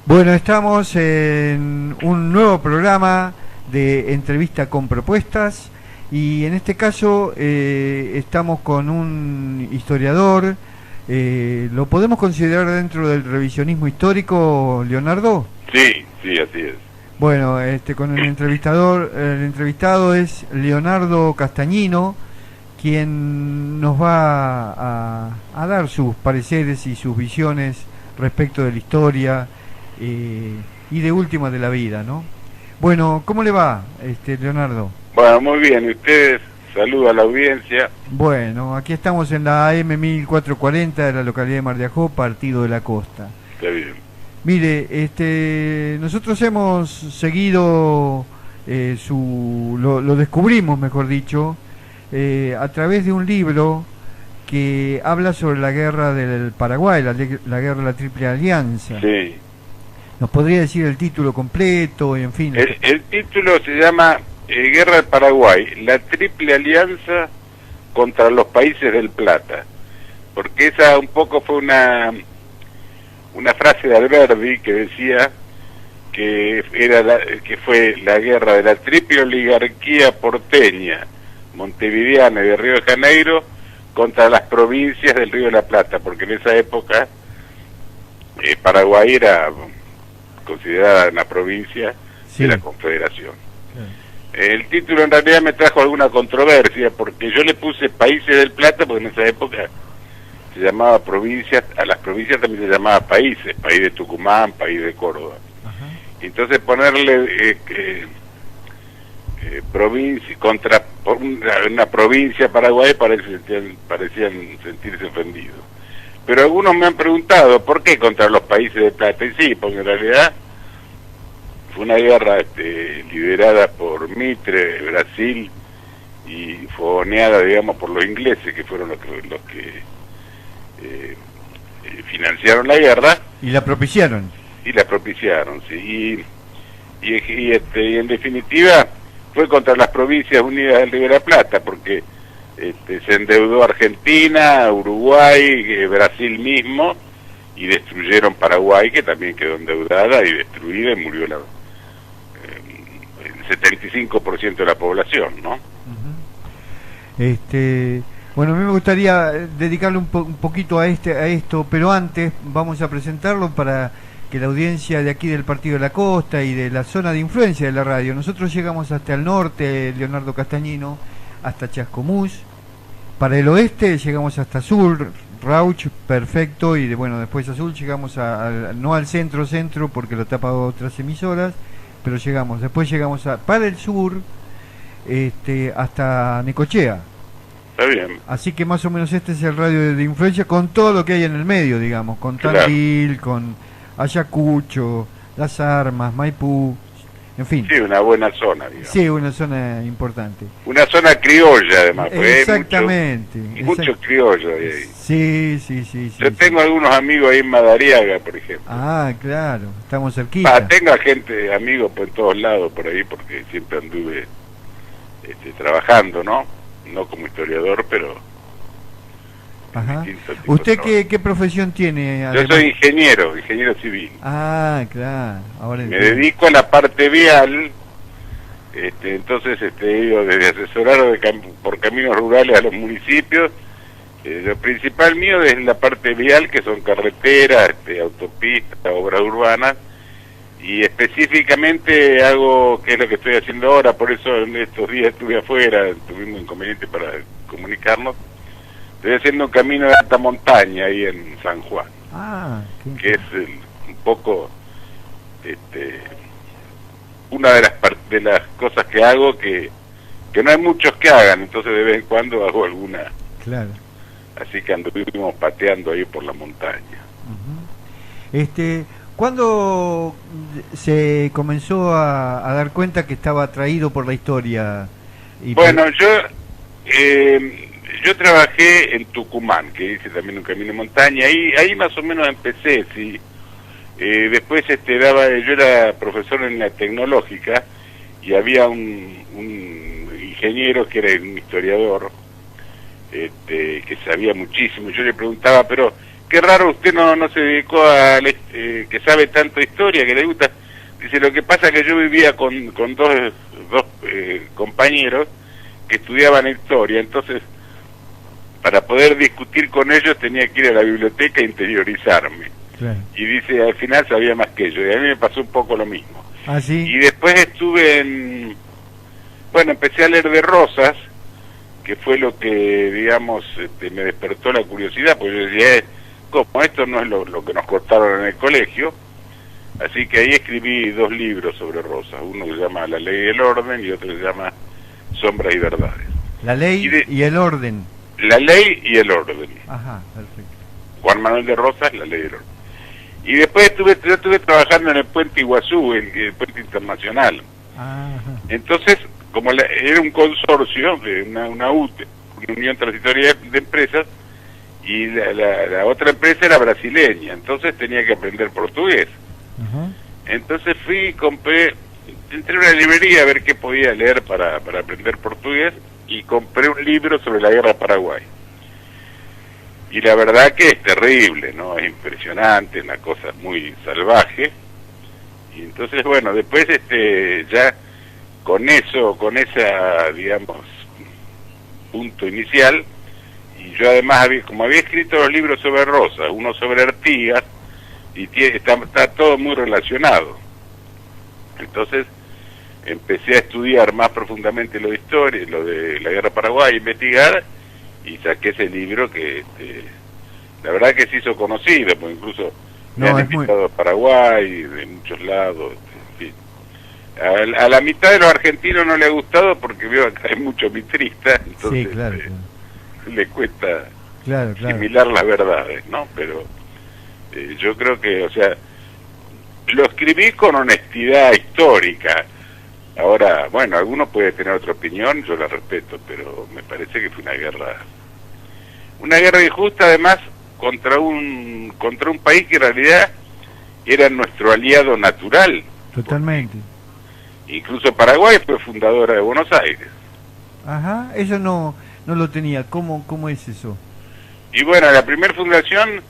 Bueno, estamos en un nuevo programa de entrevista con propuestas y en este caso estamos con un historiador. ¿Lo podemos considerar dentro del revisionismo histórico, Leonardo? Sí, sí, así es. Bueno, con el entrevistado es Leonardo Castañino, quien nos va a dar sus pareceres y sus visiones respecto de la historia y de última de la vida, ¿no? Bueno, ¿cómo le va, Leonardo? Bueno, muy bien. ¿Y ustedes? Saludo a la audiencia. Bueno, aquí estamos en la AM 1440 de la localidad de Mar de Ajó, Partido de la Costa. Está bien. Mire, nosotros hemos seguido lo descubrimos, mejor dicho, a través de un libro que habla sobre la guerra del Paraguay, la guerra de la Triple Alianza. Sí. ¿Nos podría decir el título completo y en fin? El título se llama Guerra del Paraguay, la Triple Alianza contra los países del Plata. Porque esa un poco fue una frase de Alberdi que decía que que fue la guerra de la triple oligarquía porteña, montevideana y de Río de Janeiro contra las provincias del Río de la Plata, porque en esa época Paraguay era considerada una provincia de la Confederación. El título en realidad me trajo alguna controversia, porque yo le puse Países del Plata, porque en esa época se llamaba provincias, a las provincias también se llamaba países, país de Tucumán, país de Córdoba. Entonces ponerle provincia contra una provincia Paraguay parecían sentirse ofendidos. Pero algunos me han preguntado, ¿por qué contra los países de Plata? Y sí, porque en realidad fue una guerra liderada por Mitre, Brasil, y fogoneada, digamos, por los ingleses, que fueron los que financiaron la guerra. Y la propiciaron. Y la propiciaron, sí. Y en definitiva fue contra las provincias unidas del Río de la Plata, porque se endeudó Argentina, Uruguay, Brasil mismo, y destruyeron Paraguay, que también quedó endeudada y destruida, y murió el 75% de la población, ¿no? Bueno, a mí me gustaría dedicarle un poquito a esto, pero antes vamos a presentarlo para que la audiencia de aquí del Partido de la Costa y de la zona de influencia de la radio. Nosotros llegamos hasta el norte, Leonardo Castañino, hasta Chascomús. Para el oeste llegamos hasta Azul, Rauch, perfecto, y después Azul llegamos no al centro, porque lo tapan otras emisoras, pero después llegamos para el sur, hasta Necochea. Está bien. Así que más o menos este es el radio de influencia con todo lo que hay en el medio, digamos, con Tandil, con Ayacucho, Las Armas, Maipú, en fin. Sí, una buena zona, digamos. Sí, una zona importante. Una zona criolla, además. Exactamente. Mucho criollo de ahí. Sí. Yo tengo algunos amigos ahí en Madariaga, por ejemplo. Ah, claro, estamos cerquita. Tengo amigos por todos lados por ahí, porque siempre anduve trabajando, ¿no? No como historiador, pero... Ajá. ¿Usted qué profesión tiene? Además? Yo soy ingeniero civil. Ah, claro. Ahora me dedico a la parte vial, entonces he ido desde asesorar por caminos rurales a los municipios. Lo principal mío es la parte vial, que son carreteras, autopistas, obras urbanas, y específicamente hago, que es lo que estoy haciendo ahora, por eso en estos días estuve afuera, tuvimos inconveniente para comunicarnos. Estoy haciendo un camino de alta montaña ahí en San Juan, que es un poco una de las cosas que hago que no hay muchos que hagan, entonces de vez en cuando hago alguna. Claro. Así que anduvimos pateando ahí por la montaña. ¿Cuándo se comenzó a dar cuenta que estaba atraído por la historia? Bueno, yo trabajé en Tucumán, que hice también un camino de montaña, ahí más o menos empecé, sí. Después yo era profesor en la tecnológica, y había un ingeniero que era un historiador, que sabía muchísimo. Yo le preguntaba, pero qué raro usted no se dedicó que sabe tanto historia, que le gusta. Dice, lo que pasa es que yo vivía con dos compañeros que estudiaban historia, entonces para poder discutir con ellos tenía que ir a la biblioteca e interiorizarme. Claro. Y dice, al final sabía más que yo, y a mí me pasó un poco lo mismo. ¿Ah, sí? Y después empecé a leer de Rosas, que fue lo que, digamos, me despertó la curiosidad, porque yo decía, ¿cómo? Esto no es lo que nos cortaron en el colegio. Así que ahí escribí 2 libros sobre Rosas, uno que se llama La Ley y el Orden y otro que se llama Sombras y Verdades. La Ley y el Orden. La Ley y el Orden. Ajá, perfecto. Juan Manuel de Rosas, La Ley y el Orden. Y después yo estuve trabajando en el Puente Iguazú, el Puente Internacional. Ajá. Entonces, como era un consorcio, de una UTE, una Unión Transitoria de Empresas, y la otra empresa era brasileña, entonces tenía que aprender portugués. Uh-huh. Entonces entré a una librería a ver qué podía leer para aprender portugués, y compré un libro sobre la Guerra de Paraguay. Y la verdad que es terrible, ¿no? Es impresionante, una cosa muy salvaje. Y entonces, bueno, después ya con esa, digamos, punto inicial, y yo además, como había escrito los libros sobre Rosas, uno sobre Artigas, y está todo muy relacionado. Entonces empecé a estudiar más profundamente lo de historia, lo de la Guerra Paraguay, a investigar, y saqué ese libro que la verdad que se hizo conocido, porque incluso me han invitado a Paraguay, de muchos lados, en fin. A la mitad de los argentinos no le ha gustado porque veo que hay mucho mitrista, entonces sí, claro, le cuesta asimilar las verdades, ¿no? Pero yo creo que, o sea, lo escribí con honestidad histórica. Ahora, bueno, alguno puede tener otra opinión, yo la respeto, pero me parece que fue una guerra injusta, además, contra un país que en realidad era nuestro aliado natural. Totalmente. Incluso Paraguay fue fundadora de Buenos Aires. Ajá, eso no lo tenía. ¿Cómo es eso? Y bueno, la primera fundación,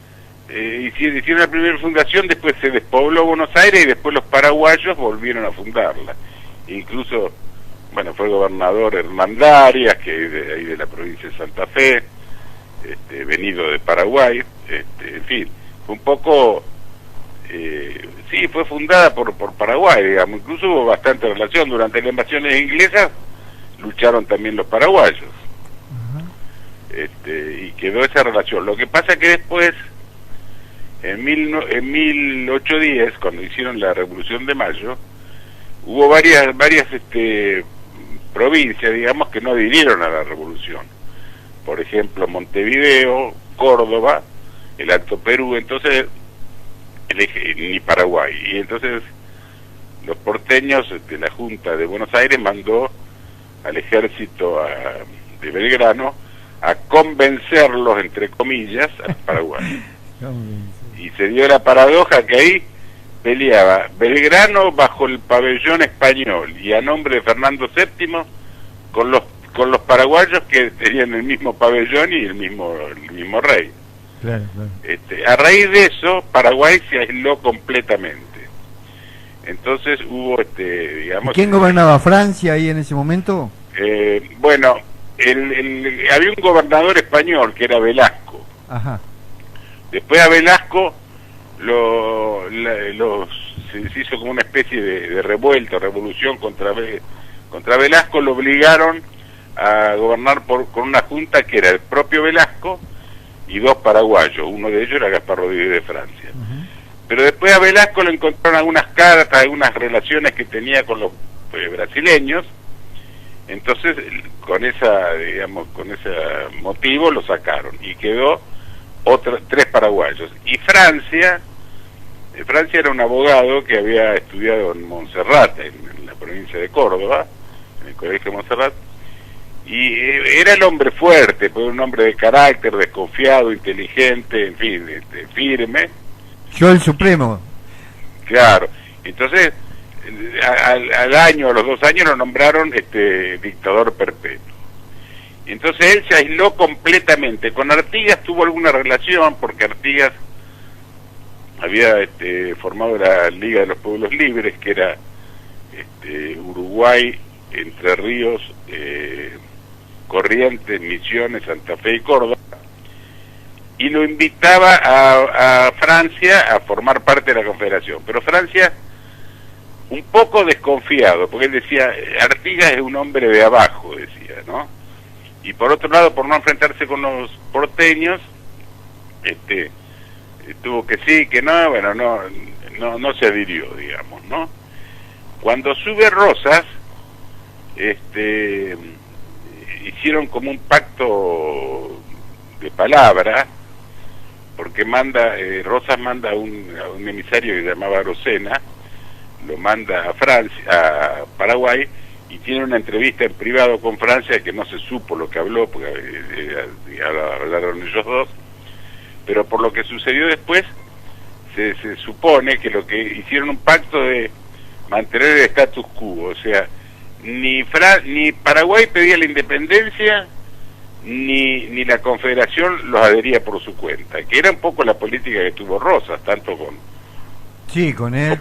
hicieron la primera fundación, después se despobló Buenos Aires y después los paraguayos volvieron a fundarla. Incluso, bueno, fue el gobernador Hermandarias, que es ahí de la provincia de Santa Fe, venido de Paraguay, en fin, fue un poco, sí, fue fundada por Paraguay, digamos, incluso hubo bastante relación. Durante las invasiones inglesas lucharon también los paraguayos. Y quedó esa relación. Lo que pasa es que después, en 1810, cuando hicieron la Revolución de Mayo, hubo varias provincias, digamos, que no adhirieron a la revolución. Por ejemplo, Montevideo, Córdoba, el Alto Perú, entonces, ni Paraguay. Y entonces, los porteños, la Junta de Buenos Aires mandó al ejército de Belgrano a convencerlos, entre comillas, al Paraguay. Y se dio la paradoja que ahí peleaba Belgrano bajo el pabellón español y a nombre de Fernando VII con los paraguayos que tenían el mismo pabellón y el mismo rey. Claro. A raíz de eso, Paraguay se aisló completamente. Entonces hubo, digamos... ¿Quién gobernaba Francia ahí en ese momento? Bueno, había un gobernador español que era Velasco. Ajá. Después a Velasco se hizo como una especie de revuelta, revolución contra Velasco, lo obligaron a gobernar con una junta que era el propio Velasco y 2 paraguayos, uno de ellos era Gaspar Rodríguez de Francia. Uh-huh. Pero después a Velasco le encontraron algunas cartas, algunas relaciones que tenía con los brasileños, entonces con ese motivo lo sacaron y quedó 3 paraguayos. Y Francia era un abogado que había estudiado en Montserrat, en la provincia de Córdoba, en el Colegio de Montserrat, y era el hombre fuerte, pues un hombre de carácter, desconfiado, inteligente, en fin, firme. Yo el Supremo. Claro, entonces al año, a los 2 años lo nombraron dictador perpetuo. Y entonces él se aisló completamente. Con Artigas tuvo alguna relación, porque Artigas había formado la Liga de los Pueblos Libres, que era Uruguay, Entre Ríos, Corrientes, Misiones, Santa Fe y Córdoba, y lo invitaba a Francia a formar parte de la Confederación. Pero Francia, un poco desconfiado, porque él decía, Artigas es un hombre de abajo, decía, ¿no? Y por otro lado, por no enfrentarse con los porteños, tuvo que sí, que no, bueno, no se adhirió, digamos, ¿no? Cuando sube Rosas, hicieron como un pacto de palabra, porque Rosas manda a un emisario que se llamaba Rosena, lo manda a Francia, a Paraguay, y tiene una entrevista en privado con Francia que no se supo lo que habló, porque hablaron ellos dos, pero por lo que sucedió después, se supone que lo que hicieron un pacto de mantener el status quo, o sea, ni Paraguay pedía la independencia, ni la Confederación los adhería por su cuenta, que era un poco la política que tuvo Rosas, tanto con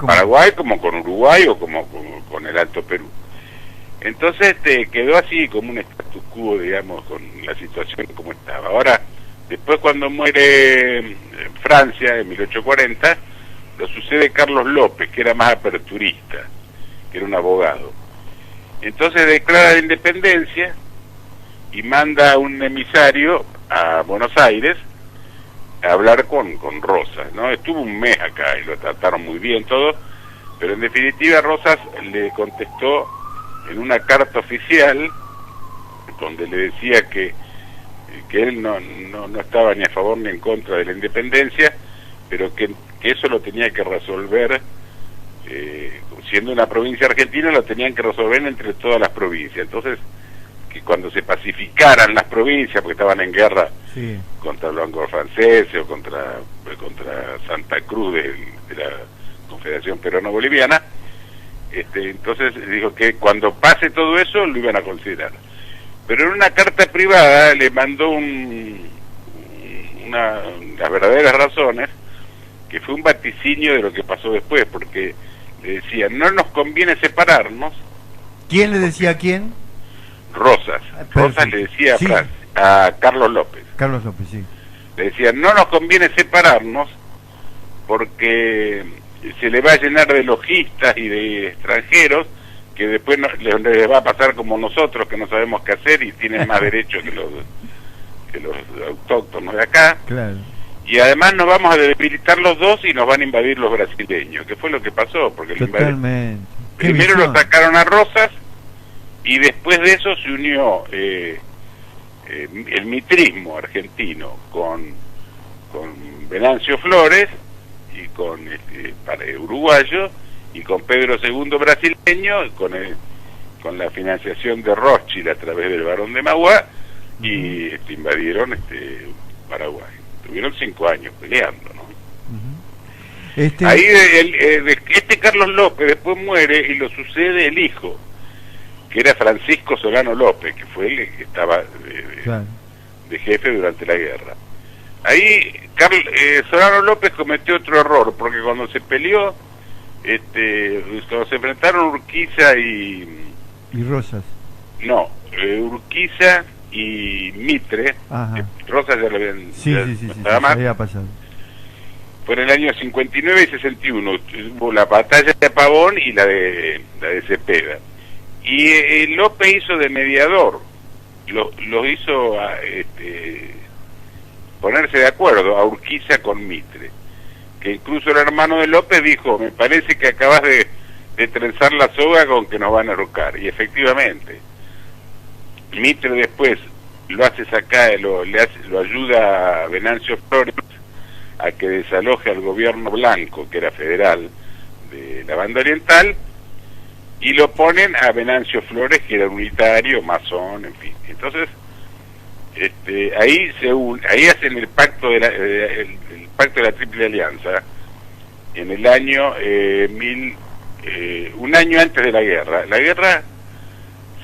Paraguay como con Uruguay o como con el Alto Perú. Entonces quedó así como un status quo, digamos, con la situación como estaba. Ahora, después cuando muere Francia en 1840, lo sucede Carlos López, que era más aperturista, que era un abogado. Entonces declara la independencia y manda un emisario a Buenos Aires a hablar con Rosas, ¿no? Estuvo un mes acá y lo trataron muy bien todo, pero en definitiva Rosas le contestó en una carta oficial donde le decía que él no estaba ni a favor ni en contra de la independencia, pero que eso lo tenía que resolver, siendo una provincia argentina, lo tenían que resolver entre todas las provincias. Entonces, que cuando se pacificaran las provincias, porque estaban en guerra contra los anglo-franceses o contra Santa Cruz de la Confederación Peruano-Boliviana, entonces dijo que cuando pase todo eso lo iban a considerar. Pero en una carta privada le mandó las verdaderas razones, que fue un vaticinio de lo que pasó después, porque le decía, no nos conviene separarnos. ¿Quién le decía a quién? Rosas. Rosas le decía a Carlos López. Carlos López, sí. Le decía, no nos conviene separarnos porque se le va a llenar de lojistas y de extranjeros que después les va a pasar como nosotros, que no sabemos qué hacer y tienen más derechos que los autóctonos de acá. Claro. Y además nos vamos a debilitar los dos y nos van a invadir los brasileños, que fue lo que pasó, porque primero lo sacaron a Rosas y después de eso se unió el mitrismo argentino con Venancio Flores y con uruguayo, y con Pedro II brasileño, con la financiación de Rothschild a través del Barón de Mauá, y invadieron Paraguay. Tuvieron 5 años peleando, ¿no? Ahí Carlos López después muere y lo sucede el hijo, que era Francisco Solano López, que fue el que estaba de jefe durante la guerra. Ahí Solano López cometió otro error, porque cuando se peleó, cuando se enfrentaron Urquiza y Rosas. No, Urquiza y Mitre, Rosas ya lo habían... había pasado. Fue en el año 59 y 61, hubo la batalla de Pavón y la de Cepeda. Y López hizo de mediador, lo hizo ponerse de acuerdo a Urquiza con Mitre, que incluso el hermano de López dijo, me parece que acabas de trenzar la soga con que nos van a ahorcar, y efectivamente Mitre después lo hace sacar, lo ayuda a Venancio Flores a que desaloje al gobierno blanco, que era federal, de la banda oriental, y lo ponen a Venancio Flores, que era unitario, masón, en fin. Entonces, ahí hacen el pacto el pacto de la Triple Alianza en el año un año antes de la guerra. La guerra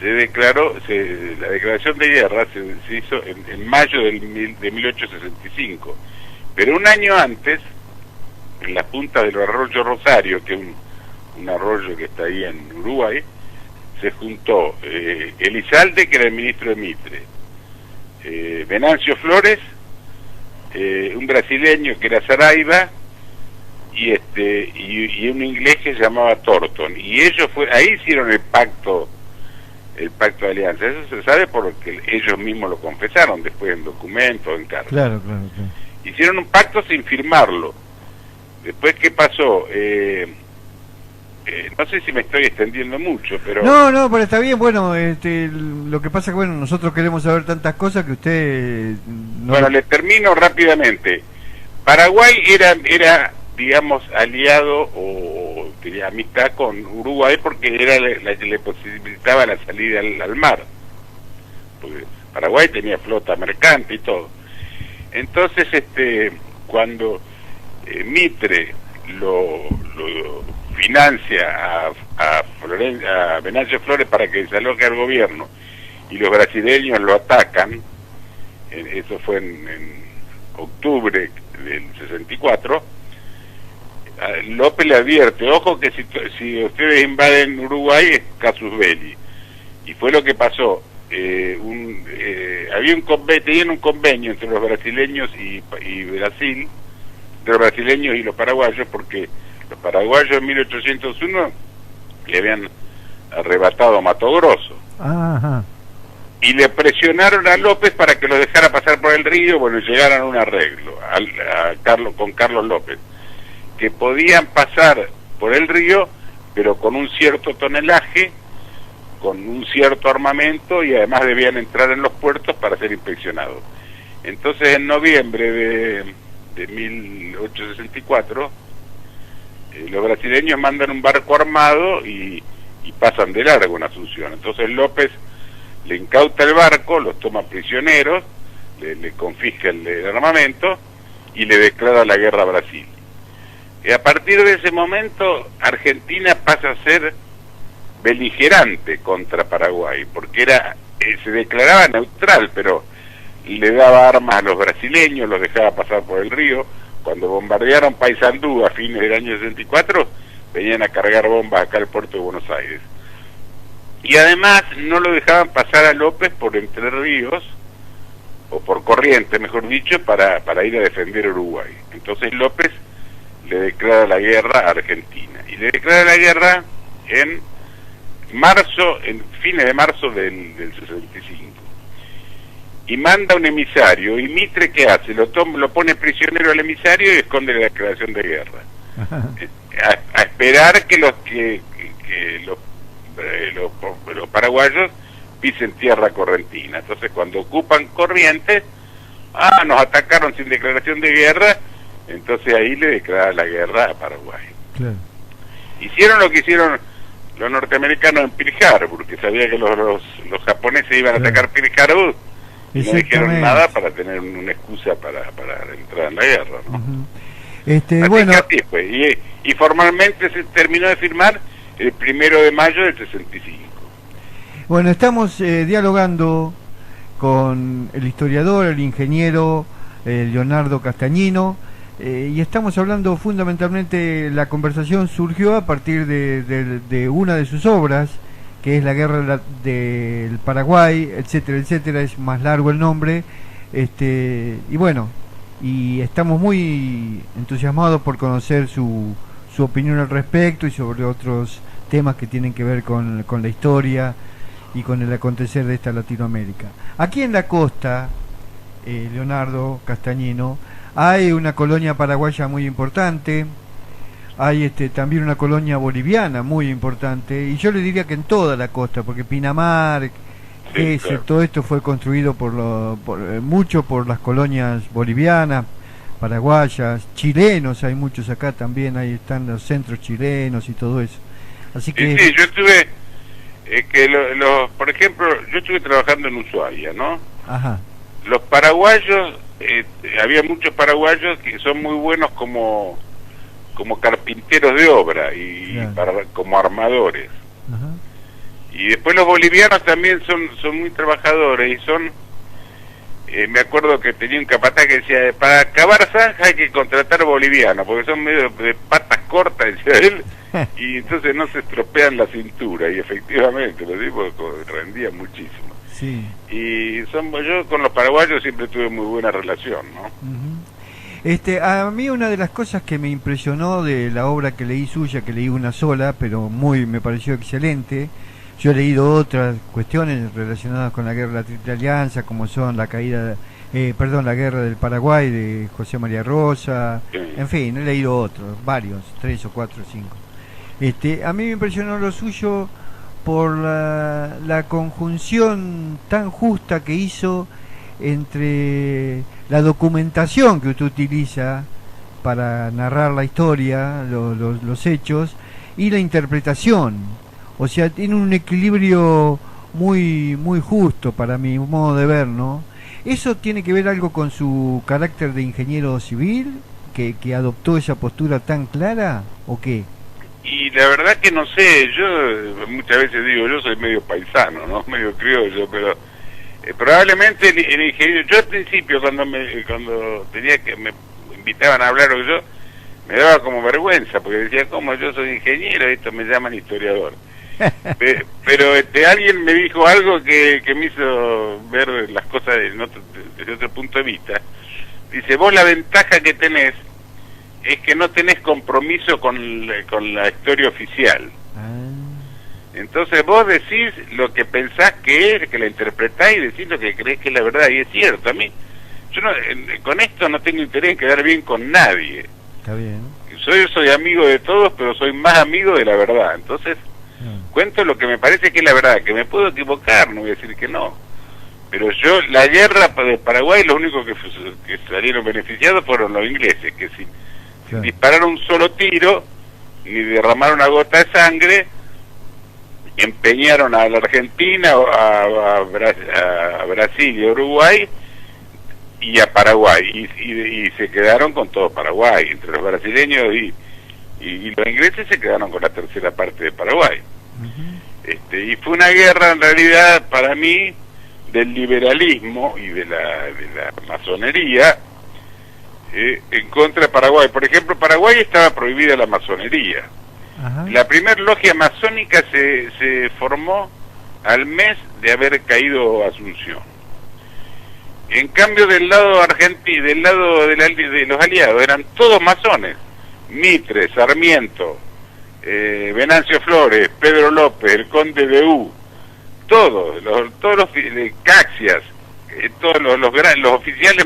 se declaró, la declaración de guerra se hizo en mayo de 1865, pero un año antes, en la punta del arroyo Rosario, que es un arroyo que está ahí en Uruguay, se juntó Elizalde, que era el ministro de Mitre, Venancio Flores, un brasileño que era Saraiva, y un inglés que se llamaba Thornton, y ellos ahí hicieron el pacto de alianza. Eso se sabe porque ellos mismos lo confesaron después en documentos, en cartas. Claro. Hicieron un pacto sin firmarlo. Después, ¿qué pasó? No sé si me estoy extendiendo mucho, pero... No, pero está bien. Bueno, lo que pasa es que bueno, nosotros queremos saber tantas cosas que usted... No... Bueno, le termino rápidamente. Paraguay era digamos, aliado o tenía amistad con Uruguay porque era la que le posibilitaba la salida al mar. Porque Paraguay tenía flota mercante y todo. Entonces, cuando Mitre lo financia a Venancio Flores para que desaloje al gobierno y los brasileños lo atacan, eso fue en octubre del 64, López le advierte, ojo que si ustedes invaden Uruguay es casus belli, y fue lo que pasó. Tenían un convenio entre los brasileños y Brasil, entre los brasileños y los paraguayos, porque los paraguayos en 1801 le habían arrebatado a Mato Grosso. Ajá. Y le presionaron a López para que lo dejara pasar por el río. Bueno, llegaron a un arreglo con Carlos López, que podían pasar por el río, pero con un cierto tonelaje, con un cierto armamento, y además debían entrar en los puertos para ser inspeccionados. Entonces, en noviembre de 1864, los brasileños mandan un barco armado y pasan de largo en Asunción. Entonces López le incauta el barco, los toma prisioneros, le confisca el armamento y le declara la guerra a Brasil. Y a partir de ese momento, Argentina pasa a ser beligerante contra Paraguay, porque se declaraba neutral, pero le daba armas a los brasileños, los dejaba pasar por el río. Cuando bombardearon Paysandú a fines del año 64, venían a cargar bombas acá al puerto de Buenos Aires. Y además no lo dejaban pasar a López por Entre Ríos, o por Corrientes, mejor dicho, para ir a defender Uruguay. Entonces López le declara la guerra a Argentina, y le declara la guerra en fines de marzo del 65, y manda un emisario. Y Mitre, ¿qué hace? Lo pone prisionero al emisario y esconde la declaración de guerra, a esperar que los paraguayos pisen tierra correntina. Entonces, cuando ocupan Corrientes, nos atacaron sin declaración de guerra. Entonces ahí le declara la guerra a Paraguay. Claro. Hicieron lo que hicieron los norteamericanos en Pearl Harbor, porque sabía que los japoneses iban a atacar Pearl Harbor, y no dijeron nada para tener una excusa para entrar en la guerra, ¿no? Uh-huh. Bueno, así fue. Y formalmente se terminó de firmar el 1 de mayo del 65. Bueno, estamos dialogando con el historiador, el ingeniero Leonardo Castañino, y estamos hablando fundamentalmente, la conversación surgió a partir de una de sus obras, que es La Guerra del Paraguay, etcétera, etcétera. Es más largo el nombre, y bueno, y estamos muy entusiasmados por conocer su opinión al respecto y sobre otros temas que tienen que ver con la historia y con el acontecer de esta Latinoamérica. Aquí en la costa, Leonardo Castañino, hay una colonia paraguaya muy importante, hay también una colonia boliviana muy importante, y yo le diría que en toda la costa, porque Pinamar, sí, claro, todo esto fue construido mucho por las colonias bolivianas, paraguayas, chilenos, hay muchos acá también, ahí están los centros chilenos y todo eso. Así que sí, yo estuve por ejemplo, yo estuve trabajando en Ushuaia, ¿no? Ajá. Los paraguayos, había muchos paraguayos que son muy buenos como carpinteros de obra y claro, como armadores. ajá, Y después los bolivianos también son muy trabajadores y son... me acuerdo que tenía un capataz que decía, para cavar zanja hay que contratar bolivianos, porque son medio de patas cortas, decía él, y entonces no se estropean la cintura, y efectivamente, los tipos rendían muchísimo. Sí. Y yo con los paraguayos siempre tuve muy buena relación, ¿no? A mí una de las cosas que me impresionó de la obra que leí suya, que leí una sola, pero me pareció excelente. Yo he leído otras cuestiones relacionadas con la guerra de la Triple Alianza, como son la guerra del Paraguay de José María Rosa, en fin, he leído otros, varios, 3 o 4 o 5. A mí me impresionó lo suyo por la conjunción tan justa que hizo entre la documentación que usted utiliza para narrar la historia, los hechos, y la interpretación. O sea, tiene un equilibrio muy justo para mi modo de ver, ¿no? ¿Eso tiene que ver algo con su carácter de ingeniero civil, que adoptó esa postura tan clara, o qué? Y la verdad que no sé, yo muchas veces digo, yo soy medio paisano, ¿no? Medio criollo, pero probablemente el ingeniero, yo al principio cuando tenía que me invitaban a hablar, o yo me daba como vergüenza, porque decía, ¿cómo yo soy ingeniero? Esto me llaman historiador. Pero alguien me dijo algo que me hizo ver las cosas desde otro punto de vista. Dice, vos la ventaja que tenés es que no tenés compromiso con la historia oficial. Entonces vos decís lo que pensás que es, que la interpretás, y decís lo que creés que es la verdad, y es cierto. A mí, yo con esto no tengo interés en quedar bien con nadie. Está bien. Soy amigo de todos, pero soy más amigo de la verdad. Entonces cuento lo que me parece que es la verdad, que me puedo equivocar, no voy a decir que no. Pero la guerra de Paraguay, los únicos que salieron beneficiados fueron los ingleses, que sin disparar un solo tiro, ni derramar una gota de sangre, empeñaron a la Argentina, a Brasil y a Uruguay, y a Paraguay, y se quedaron con todo Paraguay, entre los brasileños y los ingleses se quedaron con la tercera parte de Paraguay. Y fue una guerra en realidad para mí del liberalismo y de la masonería en contra de Paraguay. Por ejemplo, Paraguay estaba prohibida la masonería. La primer logia masónica se formó al mes de haber caído Asunción. En cambio, del lado argentino, del lado de los aliados, eran todos masones. Mitre, Sarmiento, Venancio Flores, Pedro López, el conde de U, todos los Caxias, todos los oficiales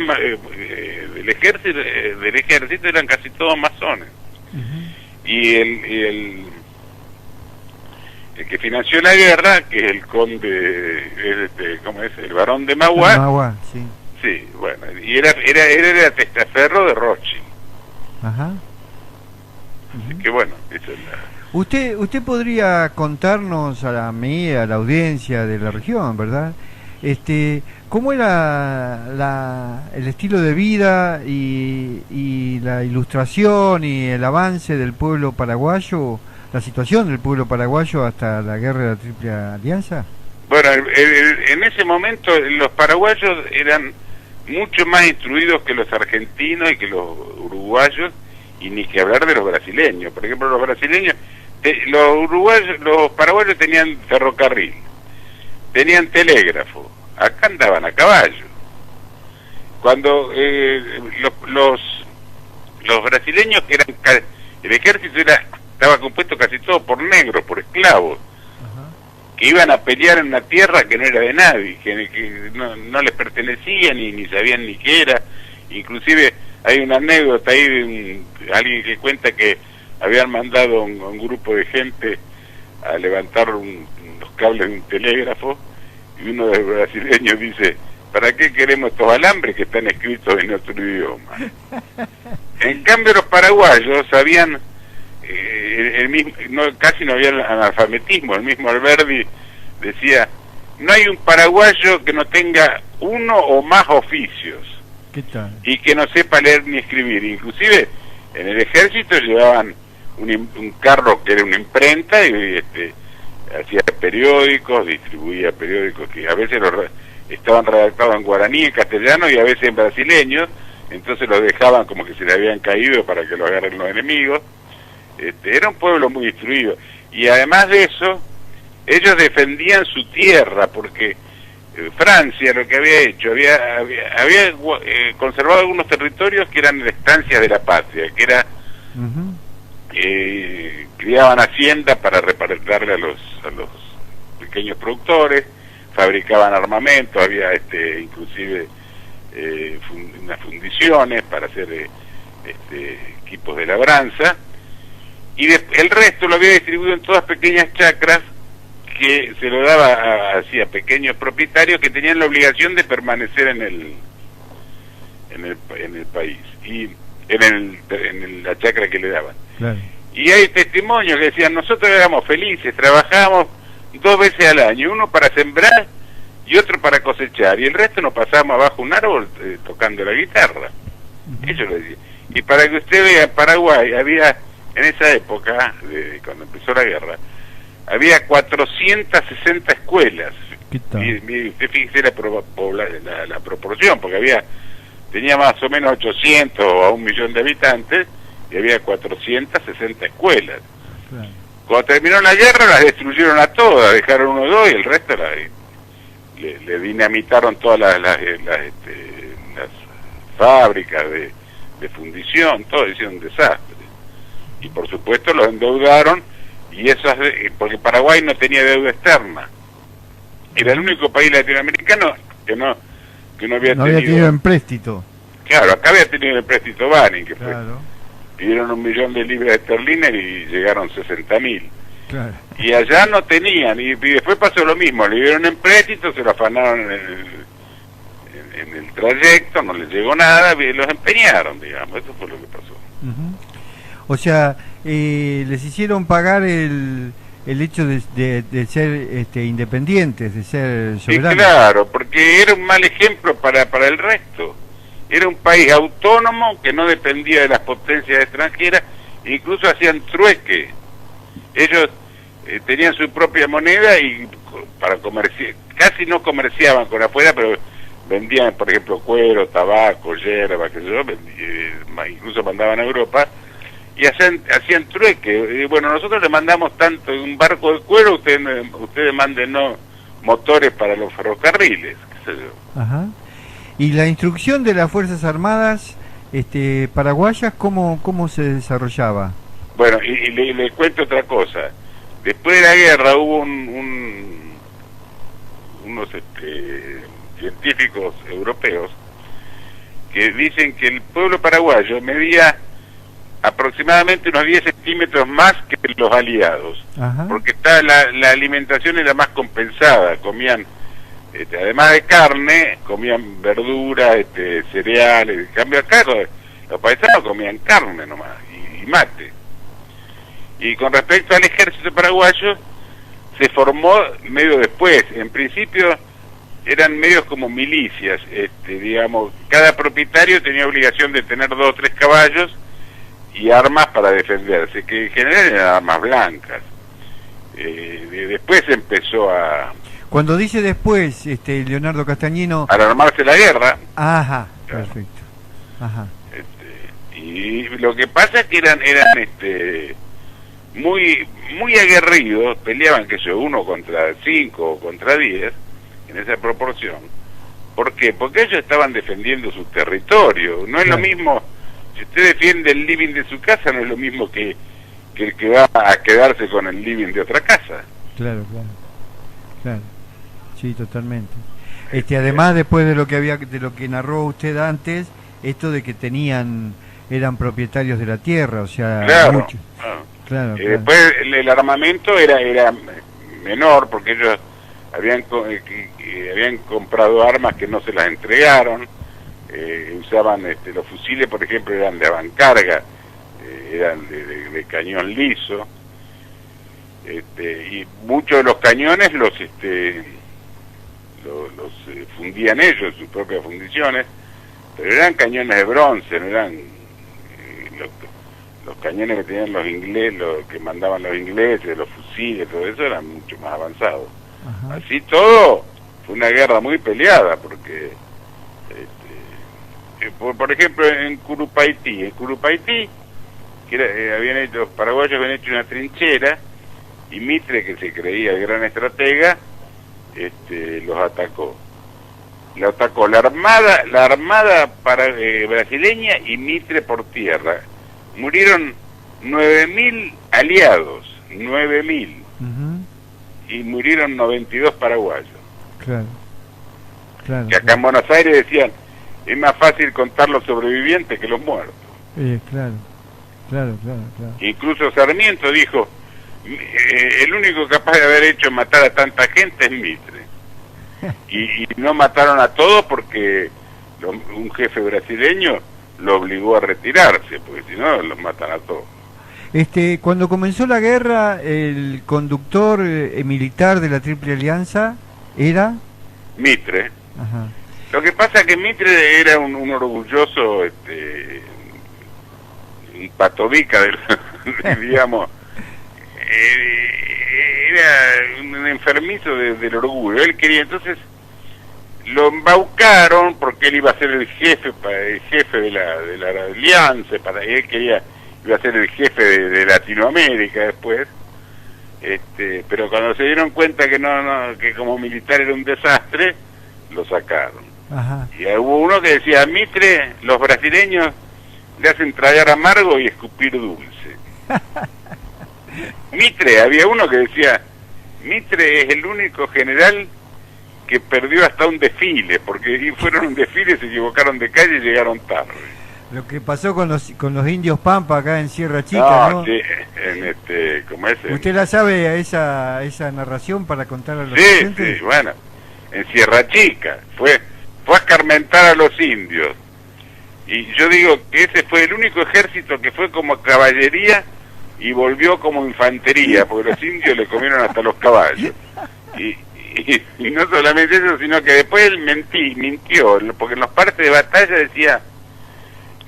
del ejército eran casi todos masones. Y el que financió la guerra, que es el conde, ¿cómo es? El barón de Mauá. Mauá, sí. Sí, bueno, y era testaferro de Rothschild. Así que bueno, eso es la... Usted podría contarnos a mí, a la audiencia de la región, ¿verdad? ¿Cómo era el estilo de vida y la ilustración y el avance del pueblo paraguayo, la situación del pueblo paraguayo hasta la guerra de la Triple Alianza? Bueno, en ese momento los paraguayos eran mucho más instruidos que los argentinos y que los uruguayos, y ni que hablar de los brasileños. Por ejemplo, los brasileños, los paraguayos tenían ferrocarril, tenían telégrafo, acá andaban a caballo. Cuando los brasileños, que eran el ejército estaba compuesto casi todo por negros, por esclavos, que iban a pelear en una tierra que no era de nadie, que no les pertenecía, ni sabían ni qué era. Inclusive hay una anécdota ahí de alguien que cuenta que habían mandado a un grupo de gente a levantar los cables de un telégrafo, y uno de los brasileños dice, ¿para qué queremos estos alambres que están escritos en otro idioma? En cambio los paraguayos sabían, casi no había analfabetismo. El mismo Alberdi decía, no hay un paraguayo que no tenga uno o más oficios. ¿Qué tal? Y que no sepa leer ni escribir. Inclusive en el ejército llevaban un carro que era una imprenta, y hacía periódicos, distribuía periódicos que a veces estaban redactados en guaraní, en castellano y a veces en brasileño, entonces los dejaban como que se le habían caído para que los agarren los enemigos. Era un pueblo muy instruido, y además de eso, ellos defendían su tierra, porque Francia lo que había hecho, había conservado algunos territorios que eran estancias de la patria, que era criaban hacienda para repartirle a los pequeños productores, fabricaban armamento, había inclusive unas fundiciones para hacer equipos de labranza, y el resto lo había distribuido en todas pequeñas chacras que se lo daba a pequeños propietarios que tenían la obligación de permanecer en el país y en la chacra que le daban. Claro. Y hay testimonios que decían, nosotros éramos felices, trabajábamos 2 veces al año, uno para sembrar y otro para cosechar, y el resto nos pasábamos abajo un árbol tocando la guitarra. Eso lo decía. Y para que usted vea, en Paraguay había, en esa época, cuando empezó la guerra, había 460 escuelas. Y usted fíjese la proporción, porque tenía más o menos 800 a 1 millón de habitantes, y había 460 escuelas. Claro. Cuando terminó la guerra las destruyeron a todas, dejaron 1 o 2 y el resto le dinamitaron todas las fábricas de fundición, todo, hicieron un desastre. Y por supuesto los endeudaron, y porque Paraguay no tenía deuda externa. Era el único país latinoamericano que no había tenido empréstito. Claro, acá había tenido el empréstito Baring, que pidieron 1 millón de libras esterlinas y llegaron 60.000. Claro. Y allá no tenían, y después pasó lo mismo, le dieron empréstito, se lo afanaron en el trayecto, no les llegó nada, y los empeñaron, digamos, eso fue lo que pasó. O sea, les hicieron pagar el hecho de ser independientes, de ser soberanos. Sí, claro, porque era un mal ejemplo para el resto. Era un país autónomo que no dependía de las potencias extranjeras, incluso hacían trueque. Ellos tenían su propia moneda y para casi no comerciaban con afuera, pero vendían, por ejemplo, cuero, tabaco, yerba, qué sé yo, incluso mandaban a Europa, y hacían trueque. Bueno, nosotros le mandamos tanto un barco de cuero, ustedes manden motores para los ferrocarriles, qué sé yo. Ajá. ¿Y la instrucción de las Fuerzas Armadas paraguayas cómo se desarrollaba? Bueno, y le cuento otra cosa. Después de la guerra hubo unos científicos europeos que dicen que el pueblo paraguayo medía aproximadamente unos 10 centímetros más que los aliados. Ajá. Porque la alimentación era más compensada, comían además de carne, comían verduras, cereales. En cambio acá los paisanos comían carne nomás y mate. Y con respecto al ejército paraguayo, se formó medio después. En principio eran medios como milicias, digamos, cada propietario tenía obligación de tener 2 o 3 caballos y armas para defenderse, que en general eran armas blancas. Después empezó a... Cuando dice después, Leonardo Castañino... Al armarse la guerra. Ajá, perfecto. Ajá. Y lo que pasa es que eran muy aguerridos, peleaban, que yo, 1 contra 5 o contra 10, en esa proporción. ¿Por qué? Porque ellos estaban defendiendo su territorio. No es lo mismo, si usted defiende el living de su casa, no es lo mismo que el que va a quedarse con el living de otra casa. Claro. Sí, totalmente. Además, después de lo que narró usted antes, esto de que eran propietarios de la tierra, o sea, claro, muchos. Claro. Después el armamento era menor, porque ellos habían comprado armas que no se las entregaron. Usaban los fusiles, por ejemplo, eran de avancarga, eran de cañón liso, y muchos de los cañones los fundían ellos, sus propias fundiciones, pero eran cañones de bronce, no eran los cañones que tenían los ingleses, que mandaban los ingleses, los fusiles fusiles, todo eso era mucho más avanzado. Ajá. Así todo, fue una guerra muy peleada, porque, por ejemplo, en Curupaití, que habían hecho, los paraguayos habían hecho una trinchera, y Mitre, que se creía el gran estratega, los atacó. Lo atacó la armada brasileña y Mitre por tierra. Murieron 9.000 aliados, 9.000, y murieron 92 paraguayos. Claro, claro. Que acá en Buenos Aires decían, es más fácil contar los sobrevivientes que los muertos. Claro. Incluso Sarmiento dijo, el único capaz de haber hecho matar a tanta gente es Mitre. Y no mataron a todos porque un jefe brasileño lo obligó a retirarse, porque si no los matan a todos. Cuando comenzó la guerra, el conductor militar de la Triple Alianza era Mitre. Ajá. Lo que pasa es que Mitre era un orgulloso, un patobica, digamos, era un enfermizo del orgullo. Él quería, entonces lo embaucaron porque él iba a ser el jefe de la alianza, él iba a ser el jefe de Latinoamérica después, pero cuando se dieron cuenta que como militar era un desastre, lo sacaron. Ajá. Y hubo uno que decía, a Mitre los brasileños le hacen tragar amargo y escupir dulce. Mitre, había uno que decía, Mitre es el único general que perdió hasta un desfile, porque fueron un desfile, se equivocaron de calle y llegaron tarde. Lo que pasó con los indios Pampa acá en Sierra Chica, ¿no? Sí, ¿cómo es? ¿Usted la sabe esa narración para contar a los oyentes? Sí, bueno, en Sierra Chica, fue a escarmentar a los indios. Y yo digo que ese fue el único ejército que fue como caballería y volvió como infantería, porque los indios le comieron hasta los caballos. Y no solamente eso, sino que después él mintió, porque en los partes de batalla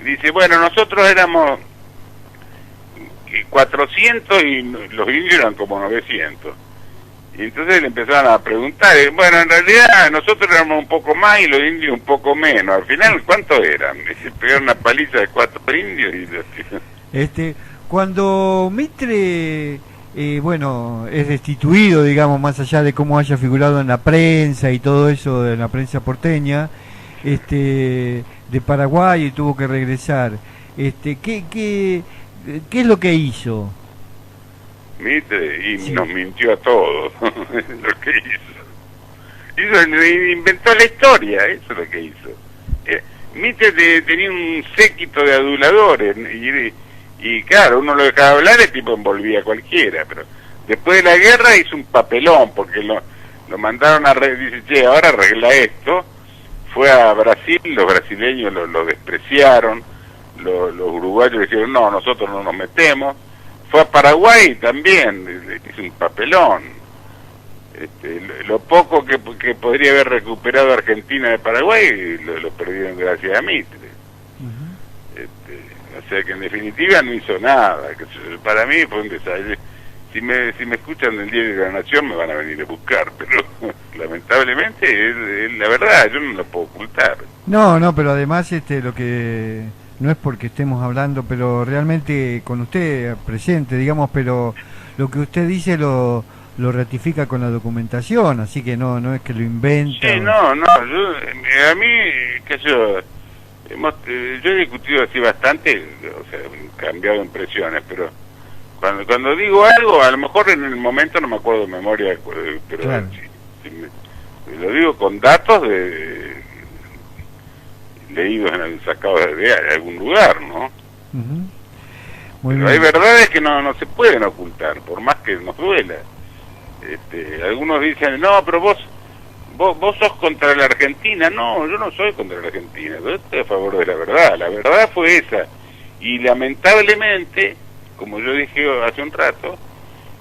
dice, bueno, nosotros éramos 400 y los indios eran como 900. Y entonces le empezaron a preguntar, bueno, en realidad nosotros éramos un poco más y los indios un poco menos. Al final, ¿cuántos eran? Se pegaron una paliza de 4 indios y... Cuando Mitre, bueno, es destituido, digamos, más allá de cómo haya figurado en la prensa y todo eso, de la prensa porteña, de Paraguay, y tuvo que regresar, ¿qué es lo que hizo? Mitre, y sí, nos mintió a todos. Lo que inventó la historia, eso es lo que hizo. Mitre tenía un séquito de aduladores, y claro, uno lo dejaba hablar, el tipo envolvía a cualquiera, pero después de la guerra hizo un papelón, porque lo mandaron dice, che, ahora arregla esto. Fue a Brasil, los brasileños lo despreciaron, los uruguayos dijeron, no, nosotros no nos metemos. Fue a Paraguay también, hizo un papelón. Lo poco que podría haber recuperado Argentina de Paraguay, lo perdieron gracias a Mitre. O sea que en definitiva no hizo nada. Para mí fue un desastre. Si me escuchan del Diario de la Nación me van a venir a buscar, pero lamentablemente es la verdad, yo no lo puedo ocultar. No, pero además lo que no es porque estemos hablando, pero realmente con usted presente, digamos, pero lo que usted dice lo ratifica con la documentación, así que no es que lo inventa. Sí, no, a mí, yo he discutido así bastante, o sea, cambiado impresiones, pero cuando digo algo, a lo mejor en el momento no me acuerdo de memoria, pero claro, lo digo con datos leídos sacados de algún lugar, ¿no? Pero hay verdades que no se pueden ocultar, por más que nos duela. Algunos dicen, no, pero vos sos contra la Argentina. No, yo no soy contra la Argentina, yo estoy a favor de la verdad. La verdad fue esa. Y lamentablemente, como yo dije hace un rato,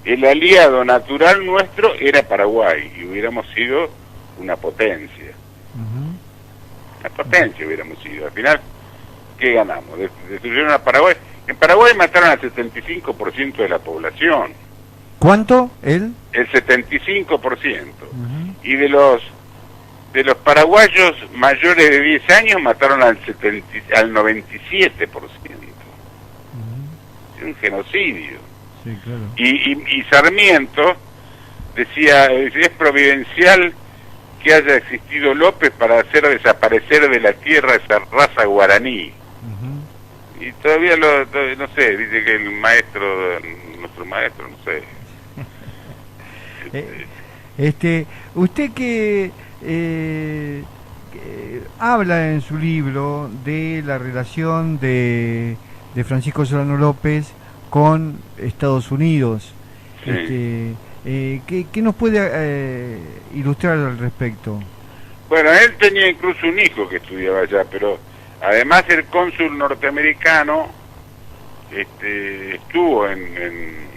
el aliado natural nuestro era Paraguay, y hubiéramos sido una potencia. Una potencia hubiéramos sido. Al final, ¿qué ganamos? Destruyeron a Paraguay. En Paraguay mataron al 75% de la población. ¿Cuánto? ¿El? El 75%. Y de los paraguayos mayores de 10 años mataron al 97%. Es un genocidio. Sí, claro. Y Sarmiento decía, es providencial que haya existido López para hacer desaparecer de la tierra esa raza guaraní. Y todavía no sé, dice que el maestro, nuestro maestro, no sé. Usted que habla en su libro de la relación de Francisco Solano López con Estados Unidos. Sí. ¿Qué nos puede ilustrar al respecto? Bueno, él tenía incluso un hijo que estudiaba allá, pero además el cónsul norteamericano estuvo en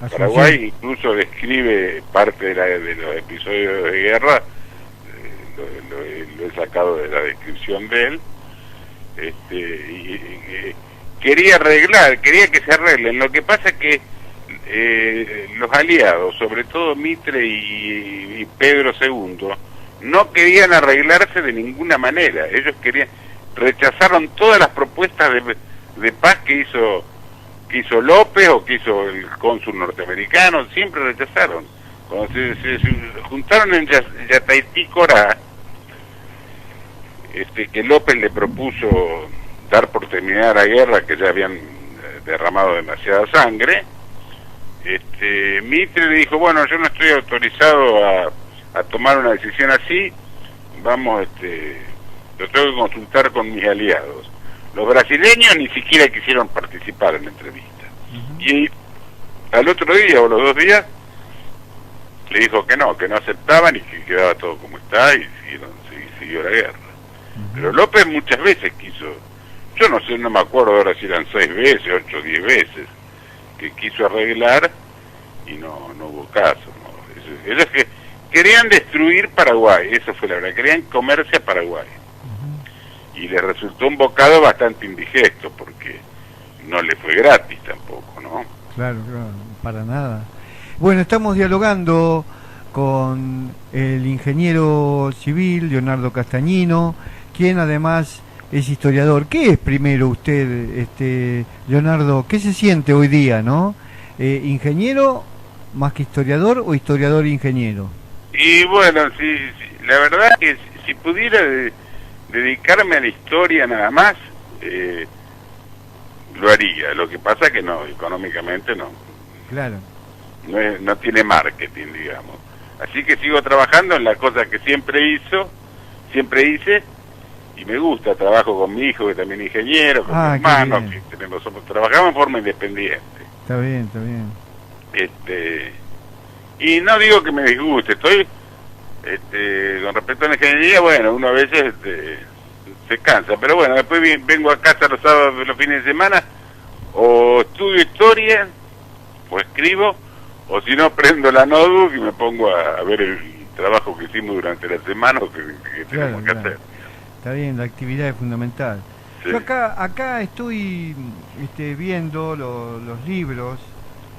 Paraguay, incluso describe parte de los episodios de guerra, lo he sacado de la descripción de él, quería que se arreglen. Lo que pasa es que los aliados, sobre todo Mitre y Pedro II, no querían arreglarse de ninguna manera. Ellos rechazaron todas las propuestas de paz que hizo López o que hizo el cónsul norteamericano, siempre rechazaron. Cuando se juntaron en Yataití Corá, que López le propuso dar por terminada la guerra, que ya habían derramado demasiada sangre, Mitre le dijo, bueno, yo no estoy autorizado a tomar una decisión así, vamos, lo tengo que consultar con mis aliados. Los brasileños ni siquiera quisieron participar en la entrevista. Y al otro día o los 2 días le dijo que no aceptaban y que quedaba todo como está, y siguió la guerra. Pero López muchas veces quiso, yo no sé, no me acuerdo ahora si eran 6 veces, 8 o 10 veces, que quiso arreglar y no hubo caso. ¿No? Ellos que querían destruir Paraguay, eso fue la verdad, querían comerse a Paraguay. Y les resultó un bocado bastante indigesto, porque no le fue gratis tampoco, ¿no? Claro, para nada. Bueno, estamos dialogando con el ingeniero civil Leonardo Castañino, quien además es historiador. ¿Qué es primero usted, Leonardo? ¿Qué se siente hoy día, no? ¿Ingeniero más que historiador o historiador e ingeniero? Y bueno, la verdad que si pudiera dedicarme a la historia nada más, lo haría. Lo que pasa que no, económicamente no. Claro. No tiene marketing, digamos. Así que sigo trabajando en la cosa que siempre hice, y me gusta. Trabajo con mi hijo, que también es ingeniero, con mi hermano, que trabajamos en forma independiente. Está bien. Y no digo que me disguste, estoy con respecto a la ingeniería, bueno, uno a veces se cansa, pero bueno, después vengo a casa los sábados, los fines de semana, o estudio historia, o escribo, o si no, prendo la notebook y me pongo a ver el trabajo que hicimos durante la semana, o que tenemos que hacer. Está bien, la actividad es fundamental. Sí. Yo acá estoy viendo los libros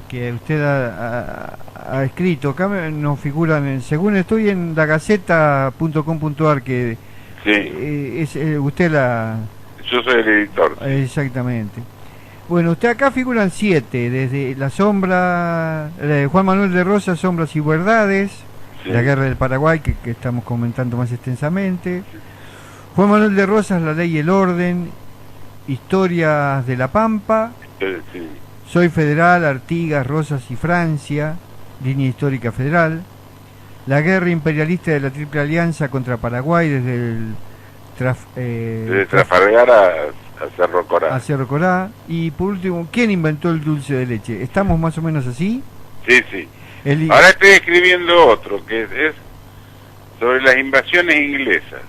que usted ha escrito. Acá nos figuran, según estoy en lagaceta.com.ar, que sí. Es usted Yo soy el editor. Sí. Exactamente. Bueno, usted acá figuran 7, desde La Sombra, Juan Manuel de Rosas, Sombras y Verdades, sí. La Guerra del Paraguay, que estamos comentando más extensamente. Juan Manuel de Rosas, La Ley y el Orden, Historias de la Pampa, sí. Soy Federal, Artigas, Rosas y Francia, Línea Histórica Federal, La Guerra Imperialista de la Triple Alianza contra Paraguay, desde desde Trafalgar a Cerro Corá. A Cerro Corá. Y por último, ¿quién inventó el dulce de leche? ¿Estamos más o menos así? Sí. Ahora estoy escribiendo otro, que es sobre las invasiones inglesas.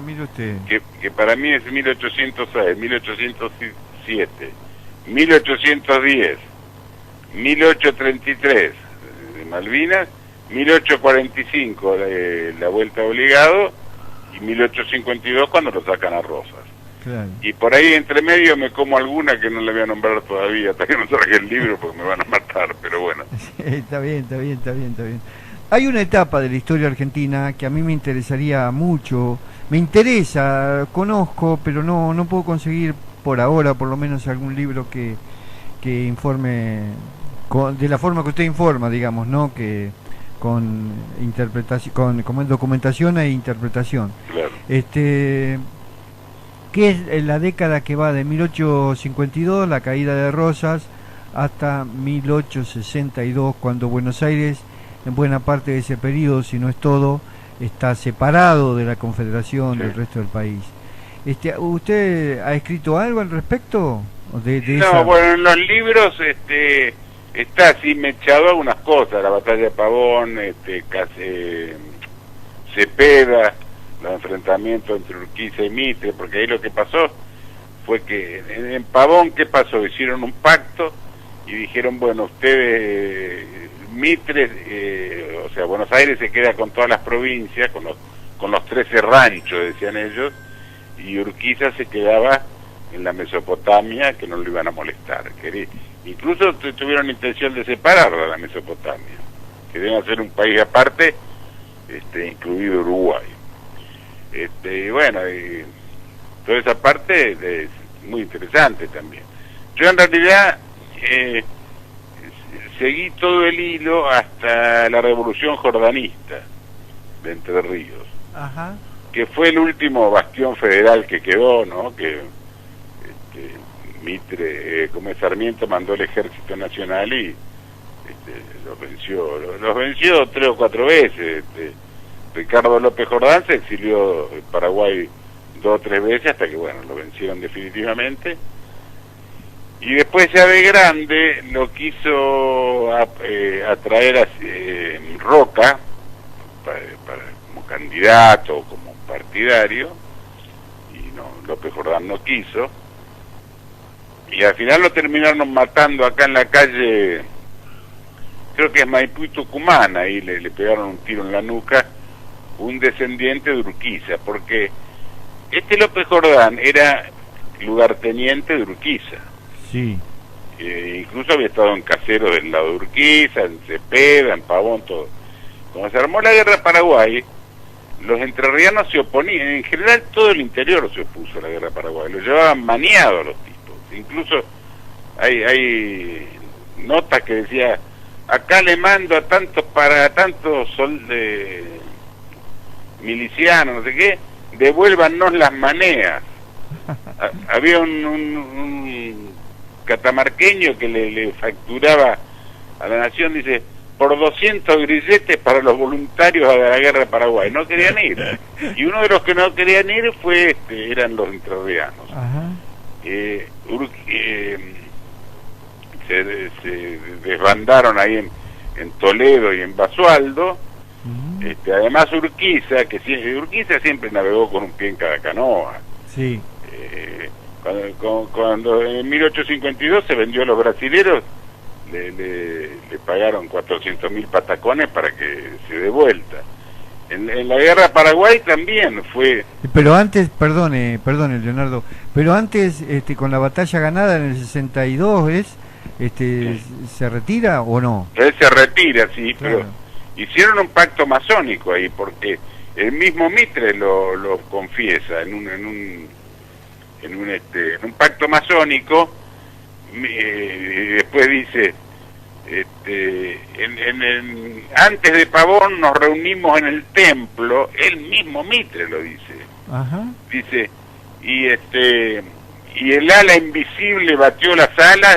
Mire usted. Que para mí es 1806, 1807, 1810, 1833 de Malvinas, 1845 la vuelta obligado, y 1852 cuando lo sacan a Rosas. Claro. Y por ahí entre medio me como alguna que no la voy a nombrar todavía hasta que no salga el libro porque me van a matar, pero bueno. Está bien, está bien, está bien, está bien. Hay una etapa de la historia argentina que a mí me interesaría mucho, me interesa, conozco, pero no puedo conseguir por ahora, por lo menos algún libro que informe de la forma que usted informa, digamos, ¿no? Que con interpretación, como es documentación e interpretación. Claro. Que es la década que va de 1852, la caída de Rosas, hasta 1862, cuando Buenos Aires, en buena parte de ese periodo, si no es todo, está separado de la Confederación, sí, del resto del país. ¿Usted ha escrito algo al respecto? De no, esa... bueno, en los libros está así mechado algunas cosas, la batalla de Pavón, Cepeda, los enfrentamientos entre Urquiza y Mitre, porque ahí lo que pasó fue que en Pavón, ¿qué pasó? Hicieron un pacto y dijeron, bueno, ustedes, Mitre, o sea, Buenos Aires se queda con todas las provincias, con los 13 ranchos, decían ellos, y Urquiza se quedaba en la Mesopotamia, que no lo iban a molestar. Incluso tuvieron intención de separarla de la Mesopotamia, que deben hacer un país aparte, incluido Uruguay. Y bueno, toda esa parte es muy interesante también. Yo en realidad seguí todo el hilo hasta la Revolución Jordanista de Entre Ríos. Ajá. Que fue el último bastión federal que quedó, ¿no? Que Mitre, como Sarmiento, mandó el Ejército Nacional y los venció 3 o 4 veces. Ricardo López Jordán se exilió en Paraguay 2 o 3 veces hasta que, bueno, lo vencieron definitivamente. Y después ya de grande lo quiso atraer a Roca como candidato, como partidario, y no, López Jordán no quiso. Y al final lo terminaron matando acá en la calle, creo que es Maipú y Tucumán, ahí le pegaron un tiro en la nuca, un descendiente de Urquiza, porque López Jordán era lugarteniente de Urquiza. Sí. Incluso había estado en Caseros del lado de Urquiza, en Cepeda, en Pavón, todo. Cuando se armó la guerra de Paraguay, los entrerrianos se oponían, en general todo el interior se opuso a la guerra de Paraguay, lo llevaban maniados los tipos. Incluso hay notas que decía, acá le mando a tantos milicianos, no sé qué, devuélvannos las maneas. Había un catamarqueño que le facturaba a la nación, dice, por 200 grilletes para los voluntarios a la guerra de Paraguay. No querían ir. Y uno de los que no querían ir eran los entrerrianos. Se desbandaron ahí en Toledo y en Basualdo. Además Urquiza siempre navegó con un pie en cada canoa. Sí. Cuando en 1852 se vendió a los brasileros, le pagaron 400.000 patacones para que se dé vuelta. En la guerra de Paraguay también fue... Pero antes, perdone Leonardo, pero antes con la batalla ganada en el 62 sí, ¿se retira o no? Él se retira, sí, claro. Pero hicieron un pacto masónico ahí, porque el mismo Mitre lo confiesa en un pacto masónico. Después dice, antes de Pavón nos reunimos en el templo, él mismo Mitre lo dice. Ajá. Dice, y el ala invisible batió las alas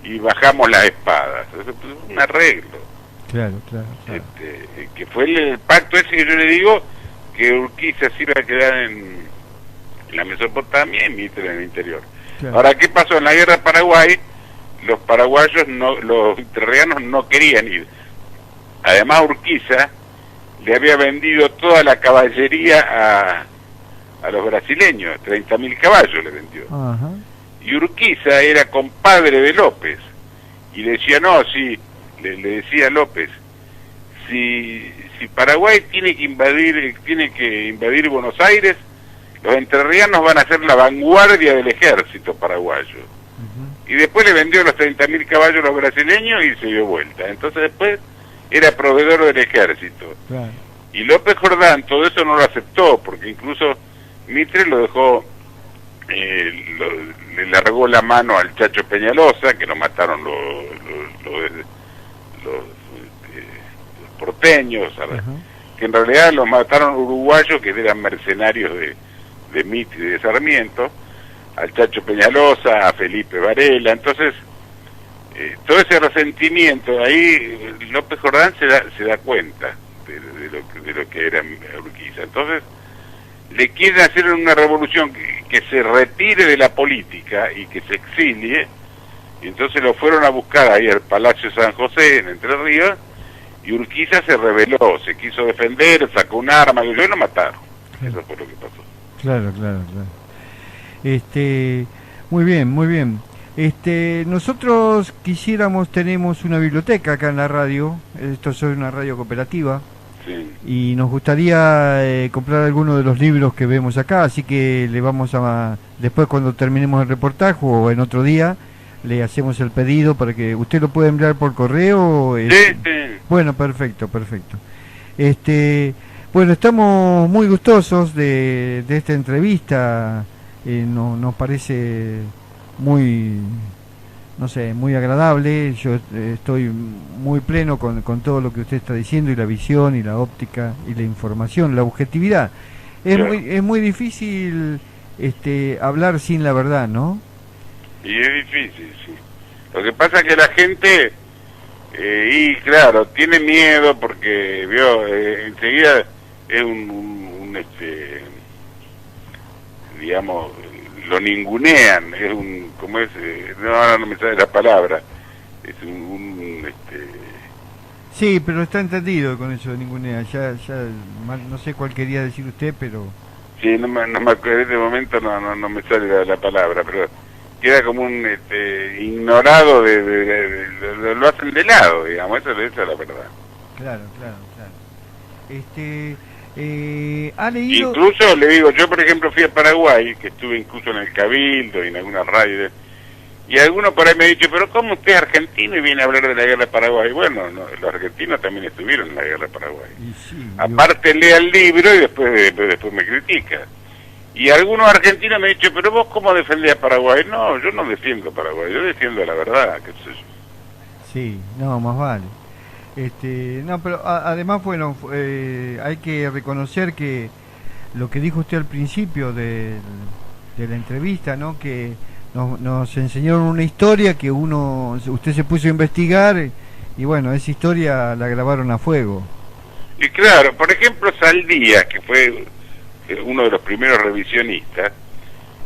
y bajamos las espadas. Es un arreglo. Claro. Que fue el pacto ese que yo le digo, que Urquiza se iba a quedar en la Mesopotamia y Mitre en el interior. Claro. Ahora, ¿qué pasó? En la guerra de Paraguay, los paraguayos, los entrerrianos no querían ir. Además, Urquiza le había vendido toda la caballería a los brasileños, 30.000 caballos le vendió. Ajá. Y Urquiza era compadre de López, y le decía, no, si le decía a López, si Paraguay tiene que invadir Buenos Aires, los entrerrianos van a ser la vanguardia del ejército paraguayo. Y después le vendió los 30.000 caballos a los brasileños y se dio vuelta. Entonces después era proveedor del ejército. Claro. Y López Jordán todo eso no lo aceptó, porque incluso Mitre lo dejó, le largó la mano al Chacho Peñalosa, que lo mataron los porteños, que en realidad los mataron uruguayos que eran mercenarios de Mitre y de Sarmiento, al Chacho Peñalosa, a Felipe Varela. Entonces todo ese resentimiento, ahí López Jordán se da cuenta de lo que era Urquiza. Entonces le quieren hacer una revolución que se retire de la política y que se exilie, y entonces lo fueron a buscar ahí al Palacio San José en Entre Ríos, y Urquiza se rebeló, se quiso defender, sacó un arma y lo mataron. Eso fue lo que pasó. Claro. Muy bien, muy bien. Nosotros tenemos una biblioteca acá en la radio, esto es una radio cooperativa, sí. Y nos gustaría comprar alguno de los libros que vemos acá, así que le vamos a, después cuando terminemos el reportaje o en otro día, le hacemos el pedido para que usted lo pueda enviar por correo. Sí. Bueno, perfecto. Bueno, estamos muy gustosos de esta entrevista, nos parece muy, no sé, muy agradable. Yo estoy muy pleno con todo lo que usted está diciendo, y la visión y la óptica y la información, la objetividad. Es muy difícil hablar sin la verdad, ¿no? Y es difícil, sí. Lo que pasa es que la gente y claro, tiene miedo porque enseguida es digamos, lo ningunean, es ¿cómo es? No me sale la palabra, es Sí, pero está entendido con eso de ningunea, ya no sé cuál quería decir usted, pero... Sí, no me acuerdo, en este momento no me sale la palabra, pero queda como un ignorado, lo hacen de lado, digamos, esa es la verdad. Claro. ¿Ha leído? Incluso, le digo, yo por ejemplo fui a Paraguay, que estuve incluso en el Cabildo y en algunas radios, y alguno por ahí me ha dicho, pero ¿cómo usted es argentino y viene a hablar de la guerra de Paraguay? Bueno, los argentinos también estuvieron en la guerra de Paraguay. Sí, aparte lea el libro y después me critica. Y algunos argentinos me han dicho, pero vos ¿cómo defendés a Paraguay? No, yo no defiendo a Paraguay, yo defiendo la verdad, qué sé yo. Sí, no, más vale. No, pero además, bueno, hay que reconocer que lo que dijo usted al principio de la entrevista, ¿no? Que nos enseñaron una historia que usted se puso a investigar y bueno, esa historia la grabaron a fuego. Y claro, por ejemplo, Saldías, que fue uno de los primeros revisionistas,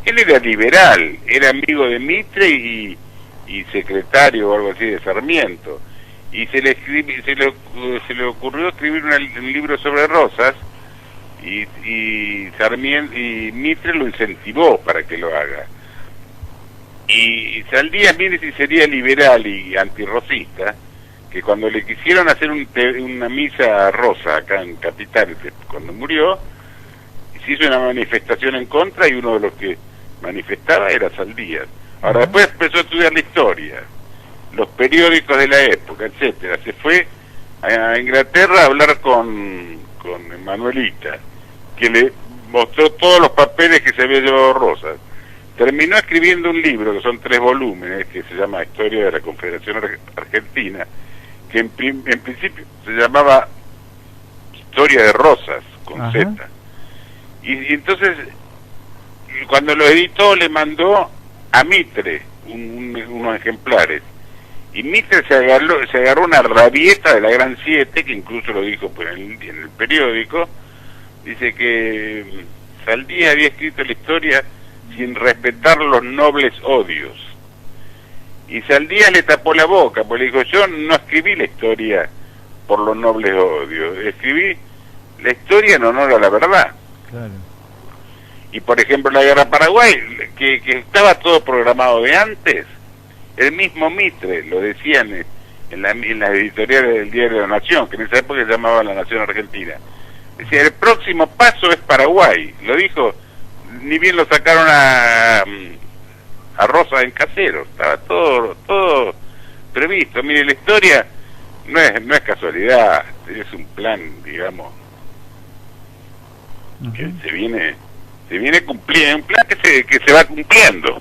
él era liberal, era amigo de Mitre y secretario o algo así de Sarmiento, y se le ocurrió escribir un libro sobre Rosas, y Sarmiento y Mitre lo incentivó para que lo haga. Y Saldías, mire si sería liberal y antirrosista, que cuando le quisieron hacer una misa a Rosa acá en Capital, cuando murió, se hizo una manifestación en contra, y uno de los que manifestaba era Saldías. Ahora después empezó a estudiar la historia, los periódicos de la época, etcétera. Se fue a Inglaterra a hablar con Manuelita, que le mostró todos los papeles que se había llevado Rosas. Terminó escribiendo un libro, que son 3 volúmenes, que se llama Historia de la Confederación Argentina, que en principio se llamaba Historia de Rosas, con Z. Y entonces, cuando lo editó, le mandó a Mitre unos ejemplares. Y Mitre se agarró una rabieta de la Gran Siete, que incluso lo dijo pues, en el periódico. Dice que Saldías había escrito la historia sin respetar los nobles odios. Y Saldías le tapó la boca, porque le dijo, yo no escribí la historia por los nobles odios, escribí la historia en honor a la verdad. Claro. Y por ejemplo la guerra Paraguay, que estaba todo programado de antes, el mismo Mitre lo decían en las editoriales del diario La Nación, que en esa época se llamaba La Nación Argentina. Decía, el próximo paso es Paraguay, lo dijo ni bien lo sacaron a Rosas en Casero, estaba todo previsto. Mire, la historia no es casualidad, es un plan, digamos, que se viene cumpliendo, un plan que se va cumpliendo.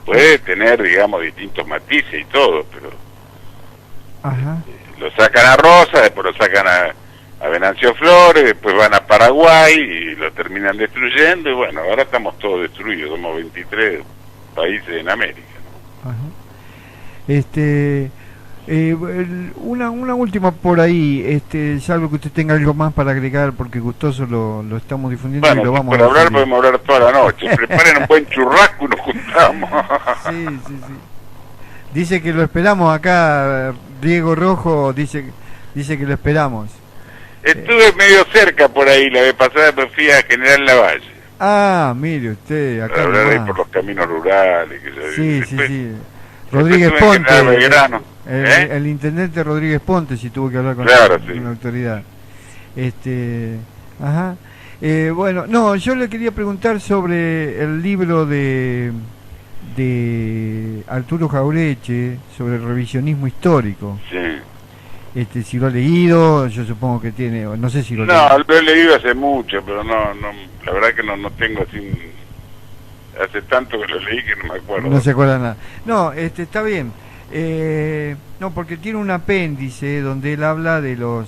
Puede tener, digamos, distintos matices y todo, pero lo sacan a Rosa, después lo sacan a Venancio Flores, después van a Paraguay y lo terminan destruyendo, y bueno, ahora estamos todos destruidos, somos 23 países en América, ¿no? Una última por ahí, salvo que usted tenga algo más para agregar, porque gustoso lo estamos difundiendo, bueno, y lo vamos por a hablar difundir. podemos hablar toda la noche. Preparen un buen churrasco y nos juntamos. Sí. Dice que lo esperamos acá, Diego Rojo dice que lo esperamos. Estuve medio cerca por ahí la vez pasada, pero fui a General Lavalle. Ah, mire usted, acá Para hablar ahí nomás. por los caminos rurales. Sí. Rodríguez estuve en Ponte, General Belgrano. el intendente Rodríguez Ponte, si tuvo que hablar con la autoridad. Bueno, no, yo le quería preguntar sobre el libro de Arturo Jaureche sobre el revisionismo histórico. Sí. Si lo ha leído, yo supongo que tiene, no sé si lo No, lo he leído hace mucho, pero no, la verdad que no tengo así, hace tanto que lo leí que no me acuerdo. No se acuerda nada. No, está bien. No, porque tiene un apéndice donde él habla de los,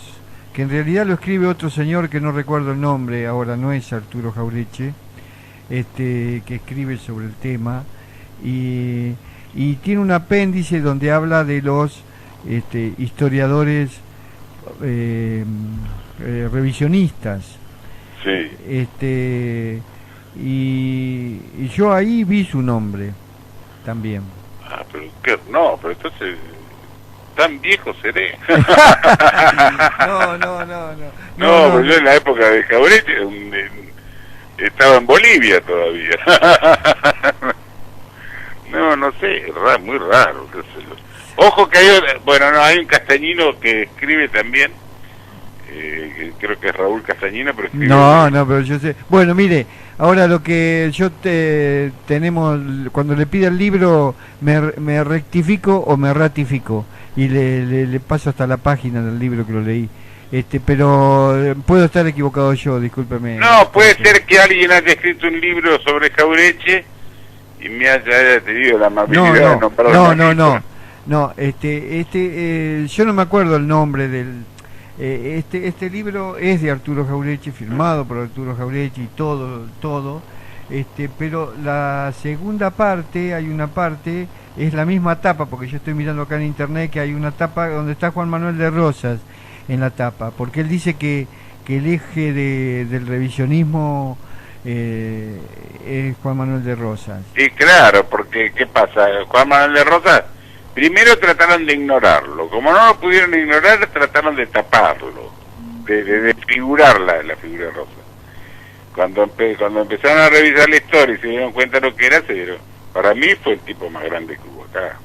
que en realidad lo escribe otro señor que no recuerdo el nombre ahora, no es Arturo Jaureche, que escribe sobre el tema, y tiene un apéndice donde habla de los historiadores revisionistas. Sí. Y yo ahí vi su nombre también. Ah, pero pero entonces tan viejo seré. No, pero yo en la época de Jaureche estaba en Bolivia todavía. No sé, muy raro, qué sé yo. Ojo que hay un castañino que escribe también, creo que es Raúl Castañino, pero escribe... No, pero yo sé. Bueno, mire, ahora lo que yo tenemos, cuando le pida el libro, me rectifico o me ratifico, y le paso hasta la página del libro que lo leí. Pero puedo estar equivocado yo, discúlpeme. No, puede ser que alguien haya escrito un libro sobre Jaureche y me haya tenido la amabilidad de nombrarlo. No, yo no me acuerdo el nombre del... este libro es de Arturo Jaureche, firmado por Arturo Jaureche y todo, pero la segunda parte, hay una parte, es la misma tapa, porque yo estoy mirando acá en internet que hay una tapa donde está Juan Manuel de Rosas en la tapa, porque él dice que el eje del revisionismo es Juan Manuel de Rosas. Sí, claro, porque ¿qué pasa? Juan Manuel de Rosas primero trataron de ignorarlo, como no lo pudieron ignorar, trataron de taparlo, de desfigurar la figura de Rosas. Cuando empezaron a revisar la historia y se dieron cuenta de lo que era, para mí fue el tipo más grande que hubo acá.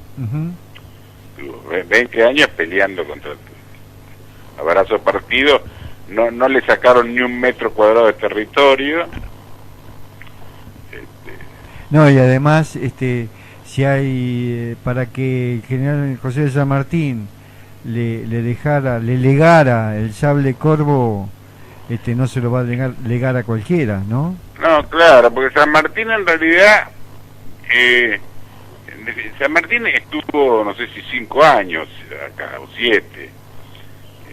Tuvo 20 años peleando contra a brazo partido, no le sacaron ni 1 metro cuadrado de territorio. No, y además, si hay, para que el general José de San Martín le legara el sable corvo, no se lo va a legar a cualquiera, ¿no? No, claro, porque San Martín en realidad, San Martín estuvo, no sé si 5 años acá, o 7,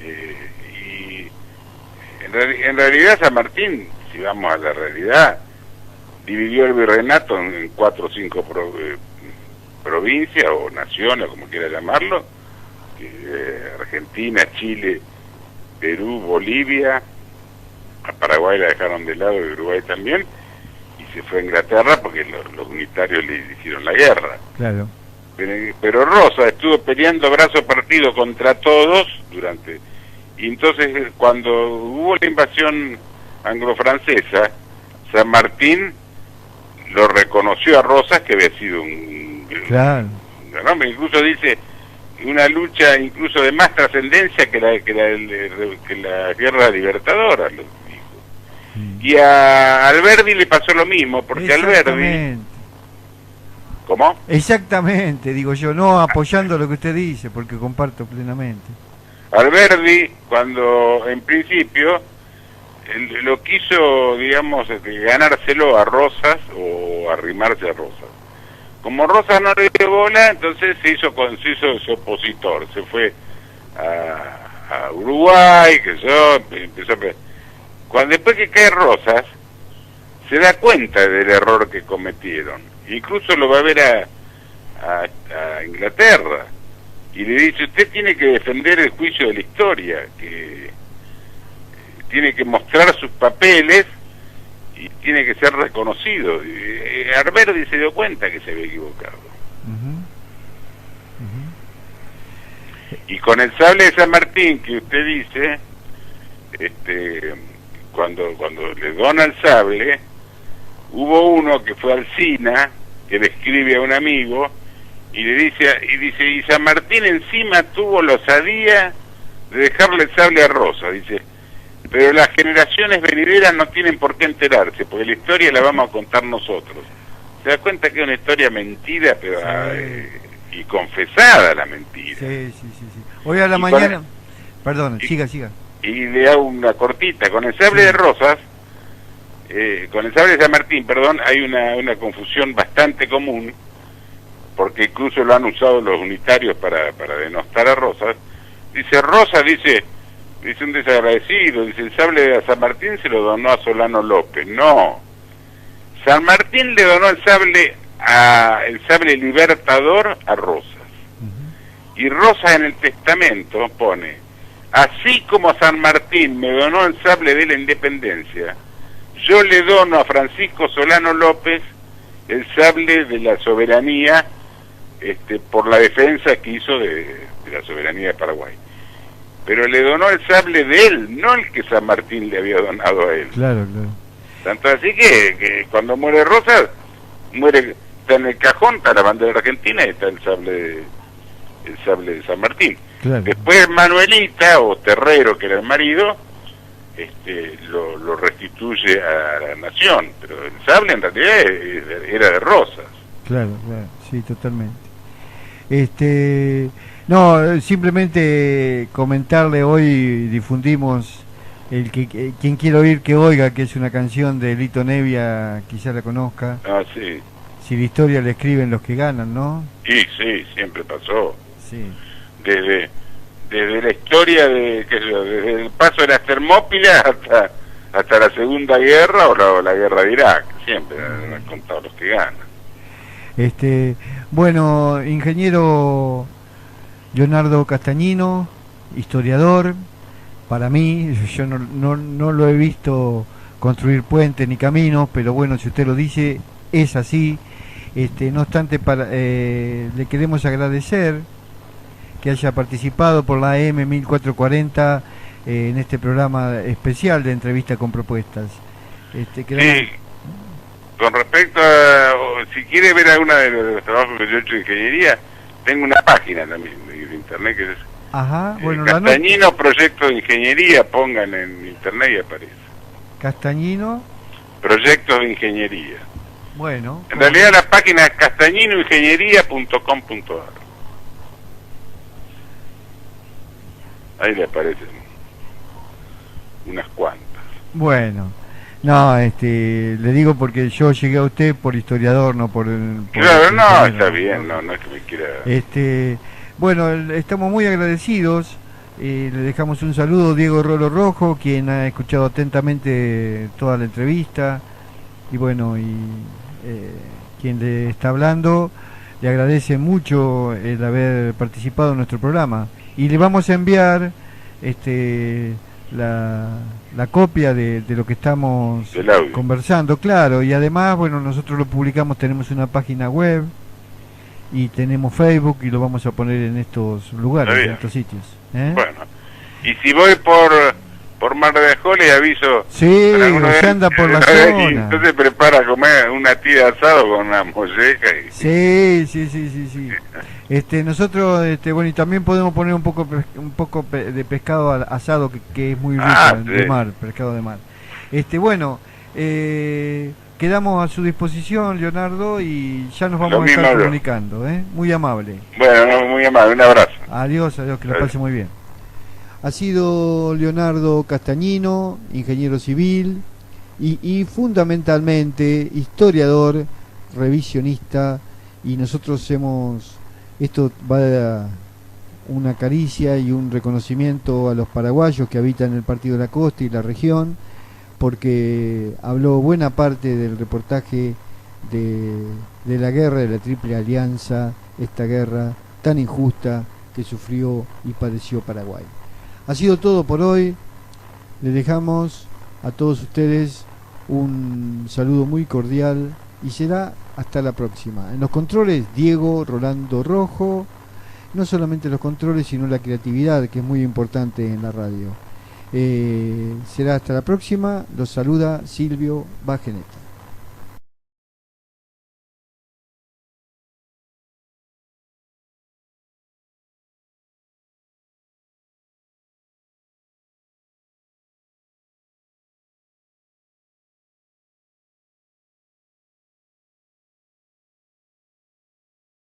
y en realidad San Martín, si vamos a la realidad, dividió el virreinato en 4 o 5 provincias o naciones, como quiera llamarlo, Argentina, Chile, Perú, Bolivia, a Paraguay la dejaron de lado y Uruguay también, y se fue a Inglaterra porque los unitarios le hicieron la guerra. Claro. Pero Rosa estuvo peleando brazo partido contra todos y entonces cuando hubo la invasión anglo-francesa, San Martín lo reconoció a Rosas que había sido un hombre, incluso dice una lucha incluso de más trascendencia que la guerra libertadora, lo dijo. Y a Alberdi le pasó lo mismo, porque Alberdi... ¿Cómo? Exactamente, digo yo, no apoyando lo que usted dice, porque comparto plenamente. Alberdi, cuando en principio lo quiso, digamos, ganárselo a Rosas o arrimarse a Rosas. Como Rosas no le dio bola, entonces se hizo su opositor, se fue a Uruguay, que yo empezó después que cae Rosas, se da cuenta del error que cometieron. Incluso lo va a ver a Inglaterra y le dice: usted tiene que defender el juicio de la historia, que tiene que mostrar sus papeles y tiene que ser reconocido. Alberdi se dio cuenta que se había equivocado. Y con el sable de San Martín que usted dice, cuando le dona el sable, hubo uno que fue Alsina, que le escribe a un amigo y le dice, y San Martín encima tuvo la osadía de dejarle el sable a Rosa, dice, pero las generaciones venideras no tienen por qué enterarse, porque la historia la vamos a contar nosotros. ¿Se da cuenta que es una historia mentira, pero sí, y confesada la mentira? Sí. Hoy a la mañana... Perdón, siga. Y le hago una cortita, con el sable de Rosas, con el sable de San Martín, perdón, hay una confusión bastante común, porque incluso lo han usado los unitarios para denostar a Rosas. Dice Rosas, dice un desagradecido, dice el sable de San Martín se lo donó a Solano López. No, San Martín le donó el sable libertador a Rosas. Y Rosas en el testamento pone: así como San Martín me donó el sable de la independencia, yo le dono a Francisco Solano López el sable de la soberanía, por la defensa que hizo de la soberanía de Paraguay. Pero le donó el sable de él, no el que San Martín le había donado a él. Claro. Tanto así que cuando muere Rosas, está en el cajón, está la bandera argentina y está el sable de San Martín. Claro. Después Manuelita, o Terrero, que era el marido, lo restituye a la nación, pero el sable en realidad era de Rosas. Claro, sí, totalmente. No, simplemente comentarle, hoy difundimos quien quiera oír que oiga, que es una canción de Lito Nevia, quizá la conozca. Ah, sí. Si la historia la escriben los que ganan, ¿no? Sí, siempre pasó. Sí. Desde la historia desde el paso de las Termópilas hasta la Segunda Guerra o la Guerra de Irak, siempre han contado los que ganan. Bueno, ingeniero Leonardo Castañino, historiador, para mí, yo no lo he visto construir puentes ni caminos, pero bueno, si usted lo dice, es así. No obstante, le queremos agradecer que haya participado por la AM 1440 en este programa especial de entrevista con propuestas. Sí, con respecto a, si quiere ver alguna de los trabajos que yo he hecho de ingeniería, tengo una página también de internet que es Castañino Proyecto de Ingeniería, pongan en internet y aparece. Castañino Proyectos de Ingeniería. Bueno. En realidad la página es castañinoingeniería.com.ar. Ahí le aparecen unas cuantas. Bueno, no, le digo porque yo llegué a usted por historiador, no por claro, no, está bien, no es que me quiera... Bueno, estamos muy agradecidos, le dejamos un saludo a Diego Rolo Rojo, quien ha escuchado atentamente toda la entrevista, y bueno, quien le está hablando le agradece mucho el haber participado en nuestro programa. Y le vamos a enviar la copia de lo que estamos conversando, claro, y además, bueno, nosotros lo publicamos, tenemos una página web y tenemos Facebook y lo vamos a poner en estos lugares, en estos sitios. Bueno, y si voy por Mar de Ajó, le aviso. Sí, se anda por la zona. Entonces prepara a comer una tira de asado con una molleja. Sí. Nosotros, bueno, y también podemos poner un poco de pescado asado que es muy rico, de mar, pescado de mar. Bueno, Quedamos a su disposición, Leonardo, y ya nos Lo vamos a estar mismo yo. comunicando, ¿eh? Muy amable. Bueno, no, muy amable, un abrazo. Adiós, adiós, que lo Adiós. pase muy bien. Ha sido Leonardo Castañino, ingeniero civil y fundamentalmente historiador, revisionista, y nosotros esto va a una caricia y un reconocimiento a los paraguayos que habitan el Partido de la Costa y la región, porque habló buena parte del reportaje de la guerra de la Triple Alianza, esta guerra tan injusta que sufrió y padeció Paraguay. Ha sido todo por hoy. Les dejamos a todos ustedes un saludo muy cordial y será hasta la próxima. En los controles, Diego Rolando Rojo. No solamente los controles, sino la creatividad, que es muy importante en la radio. Será hasta la próxima. Los saluda Silvio Bajeneta.